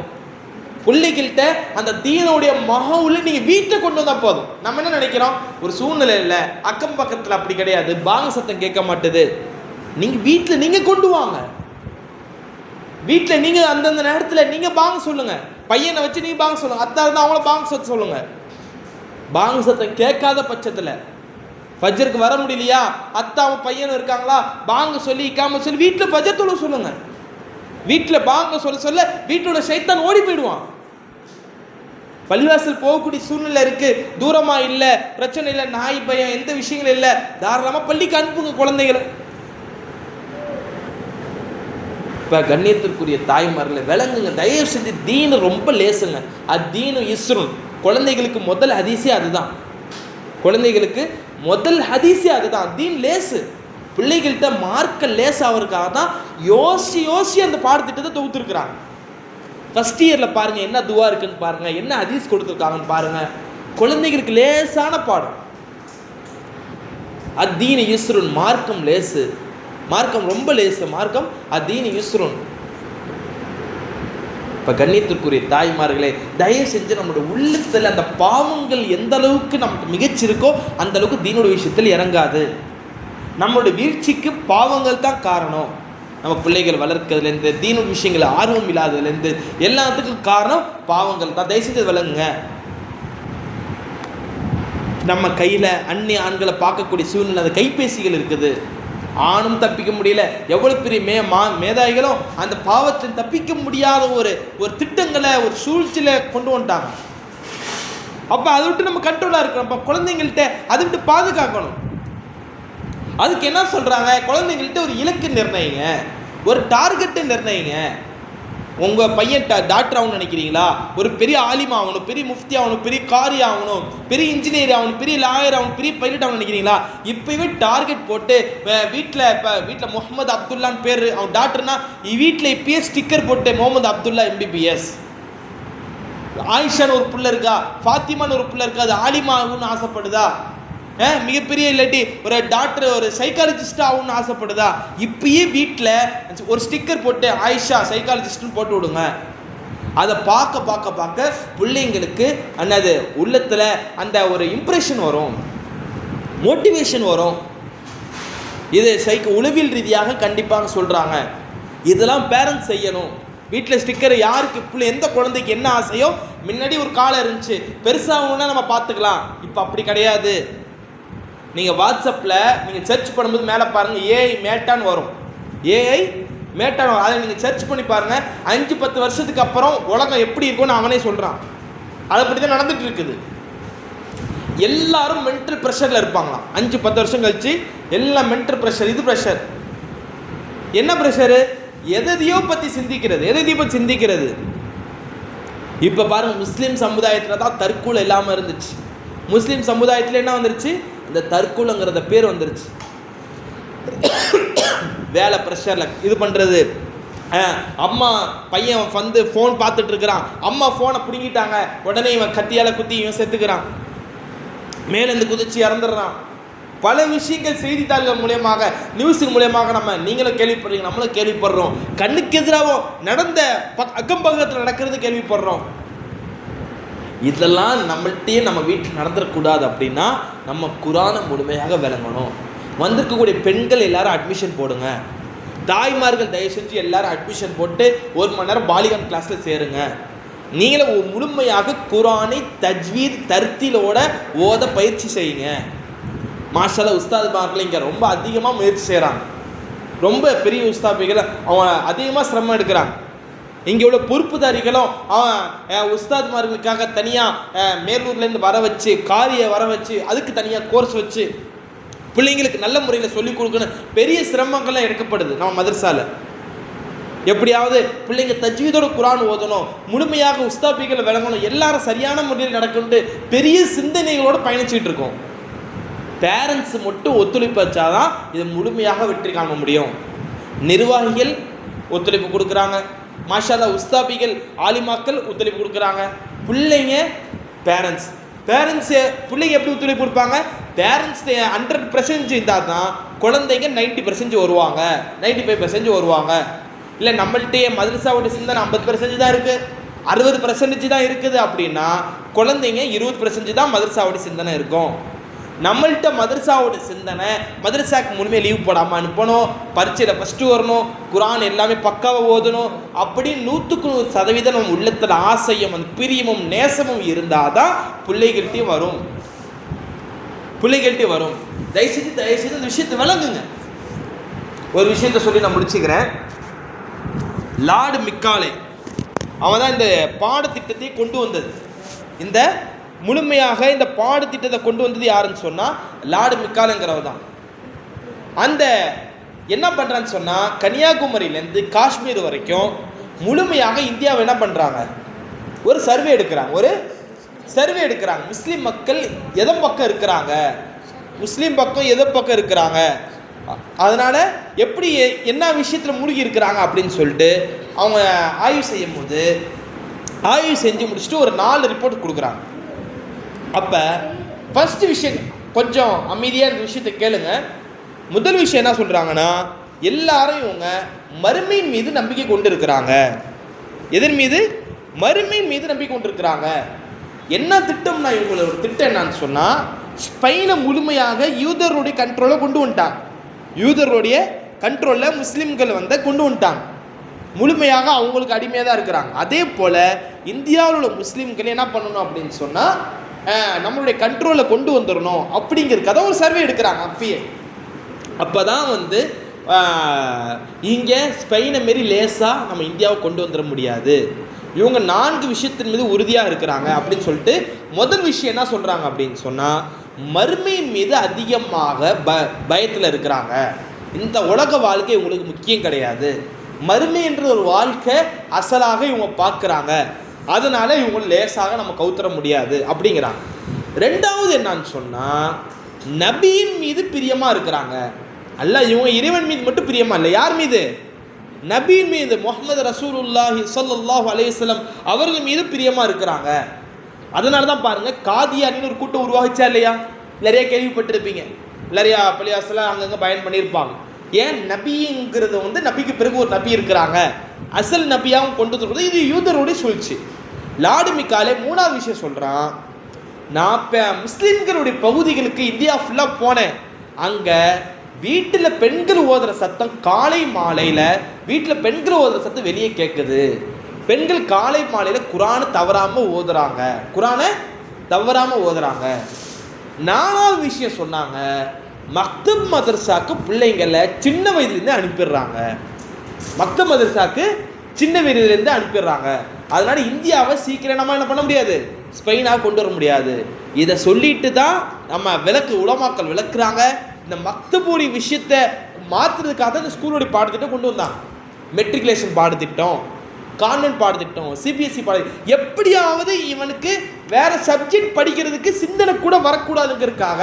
பிள்ளைகள்கிட்ட அந்த தீனுடைய மகவுல நீங்கள் வீட்டை கொண்டு வந்தால் போதும். நம்ம என்ன நினைக்கிறோம், ஒரு சூழ்நிலை இல்லை, அக்கம் பக்கத்தில் அப்படி கிடையாது, பாங்க சத்தம் கேட்க மாட்டுது. நீங்கள் வீட்டில் நீங்கள் கொண்டு வாங்க, வீட்டில் நீங்கள் அந்தந்த நேரத்தில் நீங்கள் பாங்க சொல்லுங்கள், பையனை வச்சு நீங்கள் பாங்க சொல்லுங்கள், அத்தா இருந்தால் அவங்கள பாங்க சத்தம் சொல்லுங்கள். பாங்க சத்தம் கேட்காத பட்சத்தில் ஃபஜ்ருக்கு வர முடியலையா, அத்தாவும் பையனும் இருக்காங்களா, பாங்க சொல்லி இக்காம சொல்லி வீட்டில் ஃபஜ்ர் தொழ சொல்லுங்கள். வீட்டில் பாங்க சொல்ல சொல்ல வீட்டோட சைத்தான் ஓடி போயிடுவான். பள்ளிவாசல் போகக்கூடிய சூழ்நிலை இருக்கு, தூரமா இல்லை, பிரச்சனை இல்லை, நாய் பயம் எந்த விஷயங்களும் இல்லை, தாராளமா பள்ளிக்கு அனுப்புங்க குழந்தைகளை. இப்ப கண்ணியத்திற்குரிய தாய்மார்களை விளங்குங்க, தயவு செஞ்சு தீனு ரொம்ப லேசுங்க. அத்தீனு இஸ்ருன், குழந்தைகளுக்கு முதல் ஹதீஸே அதுதான். குழந்தைகளுக்கு முதல் ஹதீஸே அதுதான். தீன் லேசு. பிள்ளைகள்கிட்ட மார்க்க லேஸ் ஆகிறதுக்காக தான் யோசி அந்த பாடத்திட்டத்தை தொகுத்துருக்குறாங்க. ஃபர்ஸ்ட் இயர்ல பாருங்க என்ன துவா இருக்குன்னு பாருங்க, என்ன ஹதீஸ் கொடுத்துருக்காங்கன்னு பாருங்க. குழந்தைகளுக்கு லேசான பாடம். அத்தீனு இஸ்ருன், மார்க்கம் லேசு, மார்க்கம் ரொம்ப லேசு, மார்க்கம் அத்தீனு இஸ்ருன். இப்போ கண்ணியத்திற்குரிய தாய்மார்களே, தயவு செஞ்சு நம்மளோட உள்ளத்தில் அந்த பாவங்கள் எந்த அளவுக்கு நமக்கு மிகச்சிருக்கோ அந்த அளவுக்கு தீனோட விஷயத்தில் இறங்காது. நம்மளோட வீழ்ச்சிக்கு பாவங்கள் தான் காரணம். நம்ம பிள்ளைகள் வளர்க்கிறதுலேருந்து, தீனோட விஷயங்கள் ஆர்வம் இல்லாததுலேருந்து எல்லாத்துக்கும் காரணம் பாவங்கள் தான். தயவு செஞ்சு விளங்குங்க. நம்ம கையில் அந்நிய ஆண்களை பார்க்கக்கூடிய சூழ்நிலை, அந்த கைபேசிகள் இருக்குது. ஆணும் தப்பிக்க முடியல, எவ்வளோ பெரிய மேதாவிகளும் அந்த பாவத்தை தப்பிக்க முடியாத ஒரு திட்டங்களை, ஒரு சூழ்ச்சியில கொண்டு வந்துட்டாங்க. அப்போ அதை விட்டு நம்ம கண்ட்ரோலாக இருக்கிறோம். அப்போ குழந்தைங்கள்ட்ட அதை விட்டு பாதுகாக்கணும். அதுக்கு என்ன சொல்கிறாங்க, குழந்தைங்கள்ட்ட ஒரு இலக்கு நிர்ணயிங்க, ஒரு டார்கெட்டை நிர்ணயிங்க. உங்கள் பையன் டாக்டர் ஆகணும்னு நினைக்கிறீங்களா, ஒரு பெரிய ஆலிம் ஆகணும், பெரிய முஃப்தி ஆகணும், பெரிய காரி ஆகணும், பெரிய இன்ஜினியர் ஆகணும், பெரிய லாயர் ஆகணும், பெரிய பைலட் ஆகணும்னு நினைக்கிறீங்களா, இப்போவே டார்கெட் போட்டு வீட்டில் முகமது அப்துல்லான்னு பேர், அவன் டாக்டர்னா வீட்டில் இப்பயே ஸ்டிக்கர் போட்டு முகமது அப்துல்லா எம்பிபிஎஸ். ஆயிஷான்னு ஒரு பிள்ளை இருக்கா, ஃபாத்திமான்னு ஒரு பிள்ளை இருக்கா, அது ஆலிமா ஆகும்னு ஆசைப்படுதா, மிகப்பெரிய இல்லாட்டி ஒரு டாக்டர், ஒரு சைக்காலஜிஸ்ட் ஆகும்னு ஆசைப்படுதா, இப்பயே வீட்டில் ஒரு ஸ்டிக்கர் போட்டு ஆயிஷா சைக்காலஜிஸ்ட்னு போட்டு விடுங்க. அதை பார்க்க பிள்ளைங்களுக்கு என்னது உள்ளத்தில் அந்த ஒரு இம்ப்ரெஷன் வரும், மோட்டிவேஷன் வரும். இது உளவியல் ரீதியாக கண்டிப்பாக சொல்கிறாங்க. இதெல்லாம் பேரண்ட்ஸ் செய்யணும். வீட்டில் ஸ்டிக்கர் யாருக்கு பிள்ளை எந்த குழந்தைக்கு என்ன ஆசையோ, முன்னாடி ஒரு காலம் இருந்துச்சு, பெருசாகணுன்னா நம்ம பார்த்துக்கலாம், இப்போ அப்படி கிடையாது. நீங்கள் வாட்ஸ்அப்பில் நீங்கள் சர்ச் பண்ணும்போது மேலே பாருங்கள் ஏஐ மேட்டான்னு வரும், ஏஐ மேட்டான்னு வரும். அதை நீங்கள் சர்ச் பண்ணி பாருங்கள். 5-10 வருஷத்துக்கு அப்புறம் உலகம் எப்படி இருக்கும்னு அவனே சொல்கிறான். அதை பற்றி தான் நடந்துட்டு இருக்குது. எல்லாரும் மென்டல் ப்ரெஷரில் இருப்பாங்களாம். 5-10 வருஷம் கழிச்சு எல்லாம் மென்டல் ப்ரெஷர். இது ப்ரெஷர் என்ன ப்ரெஷரு? எதையோ பற்றி சிந்திக்கிறது. இப்போ பாருங்கள், முஸ்லீம் சமுதாயத்தில் தான் தற்கொலை இல்லாமல் இருந்துச்சு. முஸ்லீம் சமுதாயத்தில் என்ன வந்துருச்சு, இந்த தற்கொலைங்கிறத பேர் வந்துருச்சு. வேலை ப்ரெஷரில் இது பண்ணுறது. அம்மா பையன் வந்து ஃபோன் பார்த்துட்டு இருக்கிறான், அம்மா ஃபோனை பிடுங்கிட்டாங்க, உடனே இவன் கத்தியால் குத்தி இவன் செத்துக்கிறான், மேலேருந்து குதிச்சு இறந்துடுறான். பல விஷயங்கள் செய்தித்தாள்கள் மூலியமாக, நியூஸின் மூலியமாக நீங்களும் கேள்விப்படுறீங்க, நம்மளும் கேள்விப்படுறோம். கண்ணுக்கு எதிராக நடந்த அக்கம் பக்கத்தில் நடக்கிறது கேள்விப்படுறோம். இதெல்லாம் நம்மள்கிட்டயே நம்ம வீட்டில் நடந்துடக்கூடாது. அப்படின்னா நம்ம குரானை முழுமையாக விளங்கணும். வந்திருக்கக்கூடிய பெண்கள் எல்லாரும் அட்மிஷன் போடுங்க. தாய்மார்கள் தயவு செஞ்சு எல்லாரும் அட்மிஷன் போட்டு 1 மணி நேரம் பாலிகான் கிளாஸில் சேருங்க. நீங்களும் முழுமையாக குரானை தஜ்வீத் தர்த்தீலோட ஓத பயிற்சி செய்யுங்க. மாஷால்லா, உஸ்தாத்மார்கள் இங்கே ரொம்ப அதிகமாக முயற்சி செய்கிறாங்க. ரொம்ப பெரிய உஸ்தாபிகள் அவங்க அதிகமாக சிரமம் எடுக்கிறாங்க. இங்கே உள்ள பொறுப்புதாரிகளும் அவன் உஸ்தாத்மார்களுக்காக தனியாக மேலூர்லேருந்து வர வச்சு, காரியை வர வச்சு, அதுக்கு தனியாக கோர்ஸ் வச்சு பிள்ளைங்களுக்கு நல்ல முறையில் சொல்லிக் கொடுக்கணும். பெரிய சிரமங்கள்லாம் எடுக்கப்படுது நம்ம மதரசாவில். எப்படியாவது பிள்ளைங்க தஜ்வீதோட குரான் ஓதணும், முழுமையாக உஸ்தாபிகளை விளங்கணும், எல்லாரும் சரியான முறையில் நடக்கணும்ட்டு பெரிய சிந்தனைகளோடு பயணிச்சுட்டு இருக்கோம். பேரண்ட்ஸ் மட்டும் ஒத்துழைப்பு வச்சாதான் இதை முழுமையாக வெற்றி காண முடியும். நிர்வாகிகள் ஒத்துழைப்பு கொடுக்குறாங்க, மாஷால்லா உஸ்தாபிகள் ஆலிமாக்கள் ஒத்துழைப்பு கொடுக்குறாங்க. பிள்ளைங்க பேரண்ட்ஸ் பிள்ளைங்க எப்படி ஒத்துழைப்பு கொடுப்பாங்க? பேரண்ட்ஸ் 100% இருந்தால் தான் குழந்தைங்க 90% வருவாங்க, 95% வருவாங்க. இல்லை நம்மள்கிட்டயே மதரசாவோட சிந்தனை 50% தான் இருக்குது, 60% தான் இருக்குது அப்படின்னா குழந்தைங்க 20% தான் மதரசாவோட சிந்தனை இருக்கும். நம்மள்கிட்ட மதரசாவோட சிந்தனை, மதரசாவுக்கு முழுமையாக லீவ் போடாமல் அனுப்பணும், பரீட்சையில் ஃபஸ்ட்டு வரணும், குரான் எல்லாமே பக்காவாக ஓதணும், அப்படி 100% நம்ம உள்ளத்தில் ஆசையும் அந்த பிரியமும் நேசமும் இருந்தால் தான் பிள்ளைகள்கிட்டையும் வரும். தயவுசெய்து இந்த விஷயத்தை விளங்குங்க. ஒரு விஷயத்த சொல்லி நான் முடிச்சுக்கிறேன். லார்டு மெக்காலே அவன் தான் இந்த பாடத்திட்டத்தை கொண்டு வந்தது. இந்த முழுமையாக இந்த பாடத்திட்டத்தை கொண்டு வந்தது யாருன்னு சொன்னால் லார்டு மெக்காலேங்கிறவர் தான். அந்த என்ன பண்ணுறான்னு சொன்னால் கன்னியாகுமரியிலேருந்து காஷ்மீர் வரைக்கும் முழுமையாக இந்தியாவை என்ன பண்ணுறாங்க, ஒரு சர்வே எடுக்கிறாங்க. முஸ்லீம் மக்கள் எதன் பக்கம் இருக்கிறாங்க, முஸ்லீம் பக்கம் எதன் பக்கம் இருக்கிறாங்க, அதனால் எப்படி என்ன விஷயத்தில் மூழ்கி இருக்கிறாங்க அப்படின்னு சொல்லிட்டு அவங்க ஆய்வு செஞ்சு முடிச்சுட்டு ஒரு 4 ரிப்போர்ட் கொடுக்குறாங்க. அப்போ ஃபஸ்ட்டு விஷயம், கொஞ்சம் அமைதியாக இந்த விஷயத்தை கேளுங்க. முதல் விஷயம் என்ன சொல்கிறாங்கன்னா, எல்லாரும் இவங்க மறுமையின் மீது நம்பிக்கை கொண்டு இருக்கிறாங்க. எதன் மீது? மறுமையின் மீது நம்பிக்கை கொண்டு இருக்கிறாங்க. என்ன திட்டம்னா, இவங்களோட திட்டம் என்னன்னு சொன்னால் ஸ்பெயினை முழுமையாக யூதருடைய கண்ட்ரோலை கொண்டு வந்துட்டாங்க. யூதருடைய கண்ட்ரோலில் முஸ்லீம்கள் கொண்டு வந்துட்டாங்க. முழுமையாக அவங்களுக்கு அடிமையாக தான் இருக்கிறாங்க. அதே போல் இந்தியாவில் உள்ள முஸ்லீம்கள் என்ன பண்ணணும் அப்படின்னு சொன்னால் நம்மளுடைய கண்ட்ரோலில் கொண்டு வந்துடணும் அப்படிங்கிறதுக்காக ஒரு சர்வே எடுக்கிறாங்க. அப்போ தான் இங்கே ஸ்பெயினை மாரி லேசாக நம்ம இந்தியாவை கொண்டு வந்துட முடியாது, இவங்க 4 விஷயத்தின் மீது உறுதியாக இருக்கிறாங்க அப்படின்னு சொல்லிட்டு முதல் விஷயம் என்ன சொல்கிறாங்க அப்படின்னு சொன்னால் மறுமையின் மீது அதிகமாக பயத்தில் இருக்கிறாங்க. இந்த உலக வாழ்க்கை இவங்களுக்கு முக்கியம் கிடையாது, மறுமை என்ற ஒரு வாழ்க்கை அசலாக இவங்க பார்க்குறாங்க, அதனால இவங்க லேசாக நம்ம கவுத்தர முடியாது அப்படிங்கிறாங்க. ரெண்டாவது என்னன்னு சொன்னால் நபியின் மீது பிரியமாக இருக்கிறாங்க. அல்ல, இவங்க இறைவன் மீது மட்டும் பிரியமா இல்லை, யார் மீது? நபியின் மீது, முஹம்மது ரசூலுல்லாஹி ஸல்லல்லாஹு அலைஹி வஸல்லம் அவர்கள் மீது பிரியமாக இருக்கிறாங்க. அதனால தான் பாருங்கள், காதியானின்னு ஒரு கூட்டம் உருவாகிச்சா இல்லையா? நிறைய கேள்விப்பட்டிருப்பீங்க, நிறையா பள்ளிவாசலாம் அங்கங்கே பயன் பண்ணியிருப்பாங்க. ஏன்? நபிங்கிறது நபிக்கு பிறகு ஒரு நபி இருக்கிறாங்க, அசல் நபியாகவும் கொண்டு வந்துருக்குது. இது யூதருடைய சூழ்ச்சி. லார்டு மெக்காலே 3வது விஷயம் சொல்கிறான், நான் இப்போ முஸ்லீம்களுடைய பகுதிகளுக்கு இந்தியா ஃபுல்லாக போனேன், அங்கே வீட்டில் பெண்கள் ஓதுற சத்தம் காலை மாலையில் வீட்டில் பெண்கள் ஓதுற சத்தம் வெளியே கேட்குது. பெண்கள் காலை மாலையில் குரானை தவறாமல் ஓதுறாங்க. 4வது விஷயம் சொன்னாங்க, மக்தப் மதரசாக்கு பிள்ளைங்களை சின்ன வயதுலேருந்து அனுப்பிடுறாங்க. அதனால இந்தியாவை சீக்கிரம் நம்ம என்ன பண்ண முடியாது, ஸ்பெயினாக கொண்டு வர முடியாது. இதை சொல்லிட்டு தான் நம்ம உலமாக்கள் விளக்குறாங்க. இந்த மக்தபூரி விஷயத்தை மாற்றுறதுக்காக தான் இந்த ஸ்கூலோடைய பாடத்திட்டம் கொண்டு வந்தாங்க. மெட்ரிகுலேஷன் பாடத்திட்டம், கான்வென்ட் பாடத்திட்டம், சிபிஎஸ்சி பாடத்திட்டம், எப்படியாவது இவனுக்கு வேற சப்ஜெக்ட் படிக்கிறதுக்கு சிந்தனை கூட வரக்கூடாதுங்கிறதுக்காக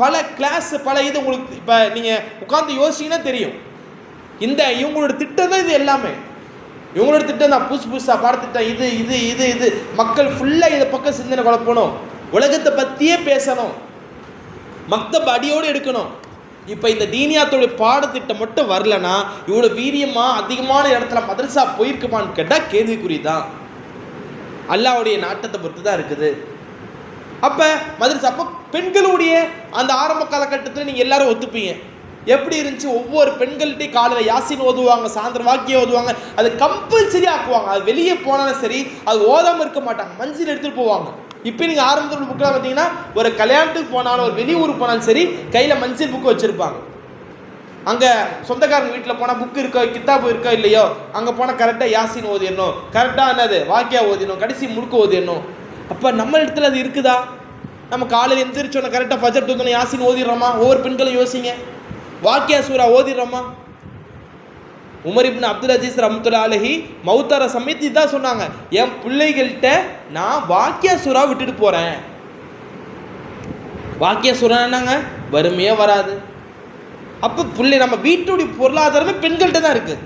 பல கிளாஸ் இது உங்களுக்கு இப்போ நீங்கள் உட்காந்து யோசிச்சிங்கன்னா தெரியும். இவங்களோட திட்டம் தான் இது எல்லாமே. இவங்களோட திட்டம் தான் புதுசாக பாடத்திட்டம். இது மக்கள் ஃபுல்லாக இதை பக்கம் சிந்தனை குழப்பணும், உலகத்தை பற்றியே பேசணும், மக்தப் அடியோடு எடுக்கணும். இப்போ இந்த தீனியாத்தோடைய பாடத்திட்டம் மட்டும் வரலன்னா இவ்வளோ வீரியமாக அதிகமான இடத்துல மதரசா போயிருக்குமான்னு கேட்டால் கேள்விக்குறி தான். அல்லாவுடைய நாட்டத்தை பொறுத்து தான் இருக்குது. அப்போ மதரசா, அப்போ பெண்களுடைய அந்த ஆரம்ப காலகட்டத்தில் நீங்கள் எல்லாரும் ஒத்துப்பீங்க. எப்படி இருந்துச்சு? ஒவ்வொரு பெண்கள்கிட்டையும் காலையில் யாசின் ஓதுவாங்க, சாயந்தரம் வாக்கியம் ஓதுவாங்க. அது கம்பல்சரி ஆக்குவாங்க. அது வெளியே போனாலும் சரி, அது ஓதாமல் இருக்க மாட்டாங்க, மஞ்சள் எடுத்துகிட்டு போவாங்க. இப்போ நீங்கள் ஆரம்பத்தில் புக்கெலாம் பார்த்தீங்கன்னா ஒரு கல்யாணத்துக்கு போனாலும் ஒரு வெளியூருக்கு போனாலும் சரி கையில் மஞ்சள் புக்கு வச்சுருப்பாங்க. அங்கே சொந்தக்காரங்க வீட்டில் போனால் புக்கு இருக்கோ கித்தாபு இருக்கோ இல்லையோ, அங்கே போனால் கரெக்டாக யாசின் ஓதிடணும், கரெக்டாக வாக்கியா ஓதிடணும், கடைசி முழுக்க ஓதிடணும். அப்போ நம்ம இடத்துல அது இருக்குதா? நம்ம காலையில் எந்திரிச்சோன்னா கரெக்டாக ஃபஜர் தூக்கணும், யாசின் ஓதிடுறோமா? ஒவ்வொரு பெண்களும் யோசிங்க, வாக்கியா சூரா ஓதிடுறோமா? உமர் இப்னு அப்துல் அஜீஸ் ரஹ்மத்துல்லாஹி அலைஹி மௌத்தார சமயத்து இதான் சொன்னாங்க, என் பிள்ளைகள்கிட்ட நான் வாக்கியா சூறா விட்டுட்டு போகிறேன். வாக்கியா சூறா என்னங்க? வறுமையே வராது. அப்போ நம்ம வீட்டுடைய பொருளாதாரமே பெண்கள்கிட்ட தான் இருக்குது.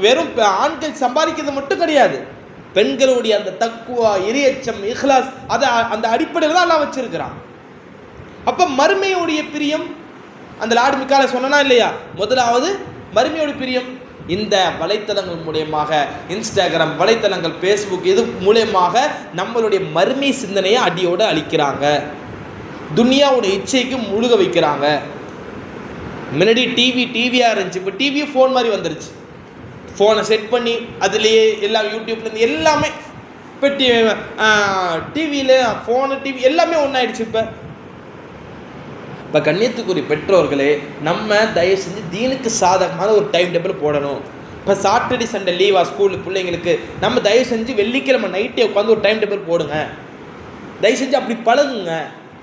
வெறும் ஆண்கள் சம்பாதிக்கிறது மட்டும் கிடையாது, பெண்களுடைய அந்த தக்குவா, இறையச்சம், இஹ்லாஸ், அதை அந்த அடிப்படையில் தான் எல்லாம் வச்சிருக்கிறான். அப்போ மறுமையுடைய பிரியம் அந்த லார்டு மெக்காலே சொன்னா இல்லையா? முதலாவது மறுமையோட பிரியம் இந்த வலைத்தளங்கள் மூலியமாக, இன்ஸ்டாகிராம் வலைத்தளங்கள், ஃபேஸ்புக், இது மூலியமாக நம்மளுடைய மறுமை சிந்தனையை அடியோடு அழிக்கிறாங்க. துனியாவோட இச்சைக்கு முழுக வைக்கிறாங்க. முன்னாடி டிவியாக இருந்துச்சு, இப்போ டிவியே ஃபோன் மாதிரி வந்துருச்சு. ஃபோனை செட் பண்ணி அதுலேயே எல்லாம் யூடியூப்லேருந்து எல்லாமே இப்போ டிவியில் ஃபோனு டிவி எல்லாமே ஒன்றாயிடுச்சு. இப்போ கண்ணியத்துக்குரிய பெற்றோர்களே, நம்ம தயவு செஞ்சு தீனுக்கு சாதகமான ஒரு டைம் டேபிள் போடணும். இப்போ சாட்டர்டே சண்டே லீவா ஸ்கூலு பிள்ளைங்களுக்கு, நம்ம தயவு செஞ்சு வெள்ளிக்கிழமை நைட்டே உட்காந்து ஒரு டைம் டேபிள் போடுங்க. தயவு செஞ்சு அப்படி பழகுங்க.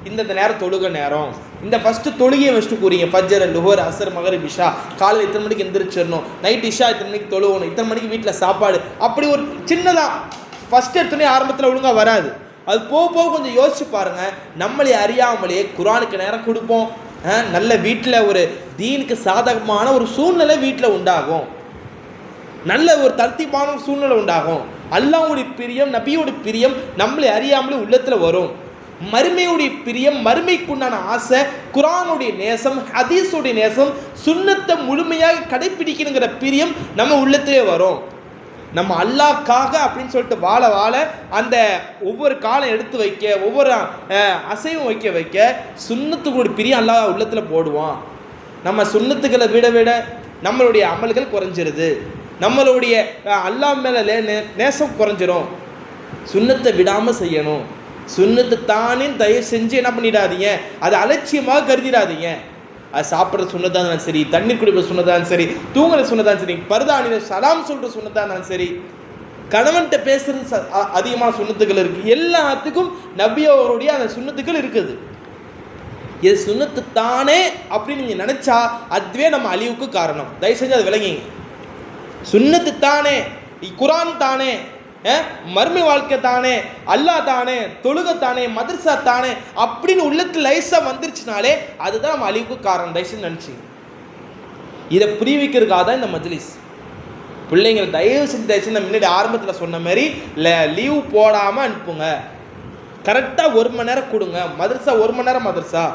இந்த நேரம் தொழுக நேரம், இந்த ஃபஸ்ட்டு தொழுகையை வச்சுட்டு கூறீங்க, ஃபஜ்ர், லுஹர், அசர், மகரிப், இஷா, காலையில் இத்தனை மணிக்கு எந்திரிச்சிடணும், நைட் இஷா இத்தனை மணிக்கு தொழுகணும், இத்தனை மணிக்கு வீட்டில் சாப்பாடு, அப்படி ஒரு சின்னதாக ஃபஸ்ட்டு எடுத்தோடனே ஆரம்பத்தில் ஒழுங்காக வராது. அது போக போக கொஞ்சம் யோசிச்சு பாருங்கள். நம்மளே அறியாமலே குரானுக்கு நேரம் கொடுப்போம். நல்ல வீட்டில் ஒரு தீனுக்கு சாதகமான ஒரு சூழ்நிலை வீட்டில் உண்டாகும். நல்ல ஒரு தர்த்தீபான ஒரு சூழ்நிலை உண்டாகும். அல்லாஹ்வுடைய பிரியம், நபியோடைய பிரியம் நம்மளை அறியாமலே உள்ளத்தில் வரும். மறுமையுடைய பிரியம், மறுமைக்குண்டான ஆசை, குர்ஆனுடைய நேசம், ஹதீஸுடைய நேசம், சுன்னத்தை முழுமையாக கடைப்பிடிக்கணுங்கிற பிரியம் நம்ம உள்ளத்திலே வரும். நம்ம அல்லாஹ்க்காக அப்படின்னு சொல்லிட்டு வாழ வாழ அந்த ஒவ்வொரு காலம் எடுத்து வைக்க, ஒவ்வொரு அசைவும் வைக்க வைக்க சுன்னத்துக்குடைய பிரியம் அல்லாஹ் உள்ளத்தில் போடுவான். நம்ம சுன்னத்துக்களை விட விட நம்மளுடைய அமல்கள் குறைஞ்சிருது. நம்மளுடைய அல்லாஹ் மேலே நேசம் குறைஞ்சிரும். சுன்னத்தை விடாமல் செய்யணும். சுன்னத்து தானே தயவு செஞ்சு என்ன பண்ணிடாதீங்க, அதை அலட்சியமாக கருதிடாதீங்க. அது சாப்பிட்ற சுன்னதாக இருந்தாலும் சரி, தண்ணீர் குடிக்கிற சுன்னதாக இருந்தாலும் சரி, தூங்குற சுன்னதாக சரி, பர்தானில சலாம் சொல்கிற சுன்னதாக இருந்தாலும் சரி, கணவன்கிட்ட பேசுகிறது அதிகமான சுன்னத்துக்கள் இருக்குது. எல்லாத்துக்கும் நபி அவருடைய அந்த சுன்னத்துக்கள் இருக்குது. இது சுன்னத்து தானே அப்படின்னு நீங்கள் நினச்சா அதுவே நம்ம அழிவுக்கு காரணம். தயவு செஞ்சு அதை விளங்கிங்க. சுன்னத்து தானே, குர்ஆன் தானே, மர்ம வாழ்க்கை தானே, அல்லாஹ் தானே, தொழுகை தானே, மதரசா தானே அப்படின்னு உள்ளத்தில் லைஸாக வந்துருச்சுனாலே அதுதான் நம்ம அழிவுக்கு காரணம். தயவுசெய்து நினச்சி இதை புரிவிக்கிறதுக்காக தான் இந்த மஜ்லிஸ். பிள்ளைங்கள் தயவு செஞ்சு நம்ம முன்னாடி ஆரம்பத்தில் சொன்ன மாதிரி லீவ் போடாமல் அனுப்புங்க. கரெக்டாக 1 மணி நேரம் கொடுங்க. மதரசா 1 மணி நேரம் மதரசா.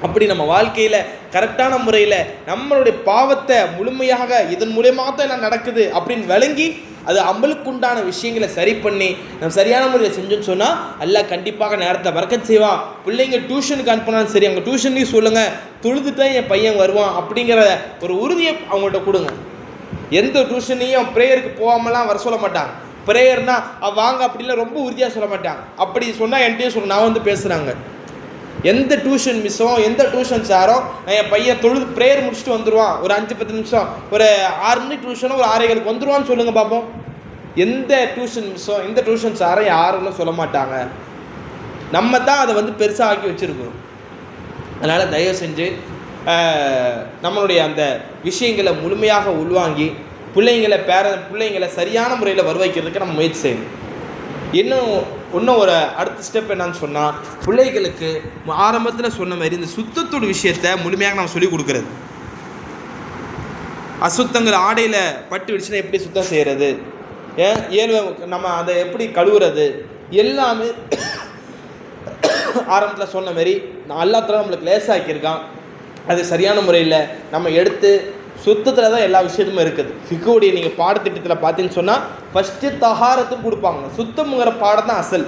அப்படி நம்ம வாழ்க்கையில் கரெக்டான முறையில் நம்மளுடைய பாவத்தை முழுமையாக இதன் மூலியமாக தான் என்ன நடக்குது அப்படின்னு விளங்கி அது அமலுக்குண்டான விஷயங்களை சரி பண்ணி நம்ம சரியான முறையில் செஞ்சோன்னு சொன்னால் அல்லாஹ் கண்டிப்பாக நேரத்தை பறக்கச் செய்வான். பிள்ளைங்க டியூஷனுக்கு அனுப்பினாலும் சரி, அங்கே டியூஷன்லையும் சொல்லுங்கள், தொழுதுதான் என் பையன் வருவான் அப்படிங்கிற ஒரு உறுதியை அவங்கள்ட்ட கொடுங்க. எந்த டியூஷனையும் ப்ரேயருக்கு போகாமலாம் வர சொல்ல மாட்டாங்க. ப்ரேயர்னா வாங்க அப்படிலாம் ரொம்ப உறுதியாக சொல்ல மாட்டாங்க. அப்படி சொன்னால் என்கிட்டயும் சொல்ல நான் வந்து பேசுகிறாங்க. எந்த டியூஷன் மிஸ்ஸோ, எந்த டியூஷன் சாரோ என் பையன் தொழுது ப்ரேயர் முடிச்சுட்டு வந்துடுவான், ஒரு 5-10 நிமிஷம், ஒரு 6 மணிக்கு டியூஷனோ ஒரு 6:30 வந்துடுவான்னு சொல்லுங்கள் பார்ப்போம். எந்த டியூஷன் மிஸ்ஸோ, எந்த டியூஷன் சாரோ யாரும் சொல்ல மாட்டாங்க. நம்ம தான் அதை வந்து பெருசாக ஆக்கி வச்சுருக்கோம். அதனால் தயவு செஞ்சு நம்மளுடைய அந்த விஷயங்களை முழுமையாக உள்வாங்கி பிள்ளைங்களை சரியான முறையில் வருவைக்கிறதுக்கு நம்ம முயற்சி செய்யணும். இன்னும் ஒரு அடுத்த ஸ்டெப் என்னன்னு சொன்னால், பிள்ளைகளுக்கு ஆரம்பத்தில் சொன்ன மாதிரி இந்த சுத்தத்தோட விஷயத்தை முழுமையாக நம்ம சொல்லிக் கொடுக்குறது. அசுத்தங்கள் ஆடையில் பட்டு விடுச்சுன்னா எப்படி சுத்தம் செய்கிறது, நம்ம அதை எப்படி கழுவுறது, எல்லாமே ஆரம்பத்தில் சொன்ன மாதிரி அல்லாஹ் தஆலா நம்மளுக்கு லேசாக்கியிருக்கான். அது சரியான முறையில் நம்ம எடுத்து சுத்தத்தில் தான் எல்லா விஷயத்துமே இருக்குது. ஃபிக்குடைய நீங்கள் பாடத்திட்டத்தில் பார்த்தீங்கன்னு சொன்னால் ஃபஸ்ட்டு தஹாரத்தும் கொடுப்பாங்க. சுத்தம்ங்கிற பாடம் தான் அசல்.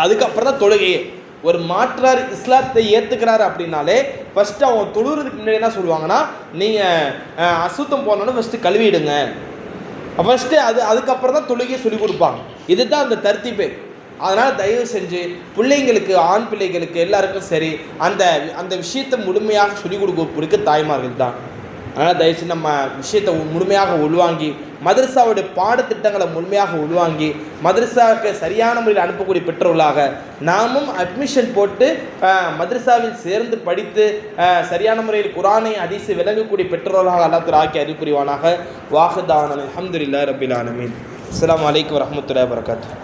அதுக்கப்புறம் தான் தொழுகையே. ஒரு மாற்றார் இஸ்லாத்தை ஏற்றுக்கிறாரு அப்படின்னாலே ஃபஸ்ட்டு அவங்க தொழுகிறதுக்கு முன்னாடி என்ன சொல்லுவாங்கன்னா, நீங்கள் அசுத்தம் போனோன்னு ஃபஸ்ட்டு கழுவிடுங்க. ஃபஸ்ட்டு அதுக்கப்புறம் தான் தொழுகையை சொல்லிக் கொடுப்பாங்க. இதுதான் அந்த தர்த்தீபே. அதனால் தயவு செஞ்சு பிள்ளைங்களுக்கு, ஆண் பிள்ளைகளுக்கு எல்லாருக்கும் சரி அந்த விஷயத்தை முழுமையாக சொல்லிக் கொடுக்க தாய்மார்கள் தான். அதனால் தயவுசெய்து நம்ம விஷயத்தை முழுமையாக உள்வாங்கி மதரசாவுடைய பாடத்திட்டங்களை முழுமையாக உள்வாங்கி மதரசாவுக்கு சரியான முறையில் அனுப்பக்கூடிய பெற்றோர்களாக நாமும் அட்மிஷன் போட்டு மதரசாவில் சேர்ந்து படித்து சரியான முறையில் குர்ஆனை ஹதீஸை விளங்கக்கூடிய பெற்றோர்களாக அல்லாஹ் தஆலா ஆக்கி அருள் புரிவானாக. வாஹிதான அல்ஹம்துலில்லாஹி ரப்பில் ஆலமீன். அஸ்ஸலாமு அலைக்கும் வரஹ்மத்துல்லாஹி வபரகாத்துஹு.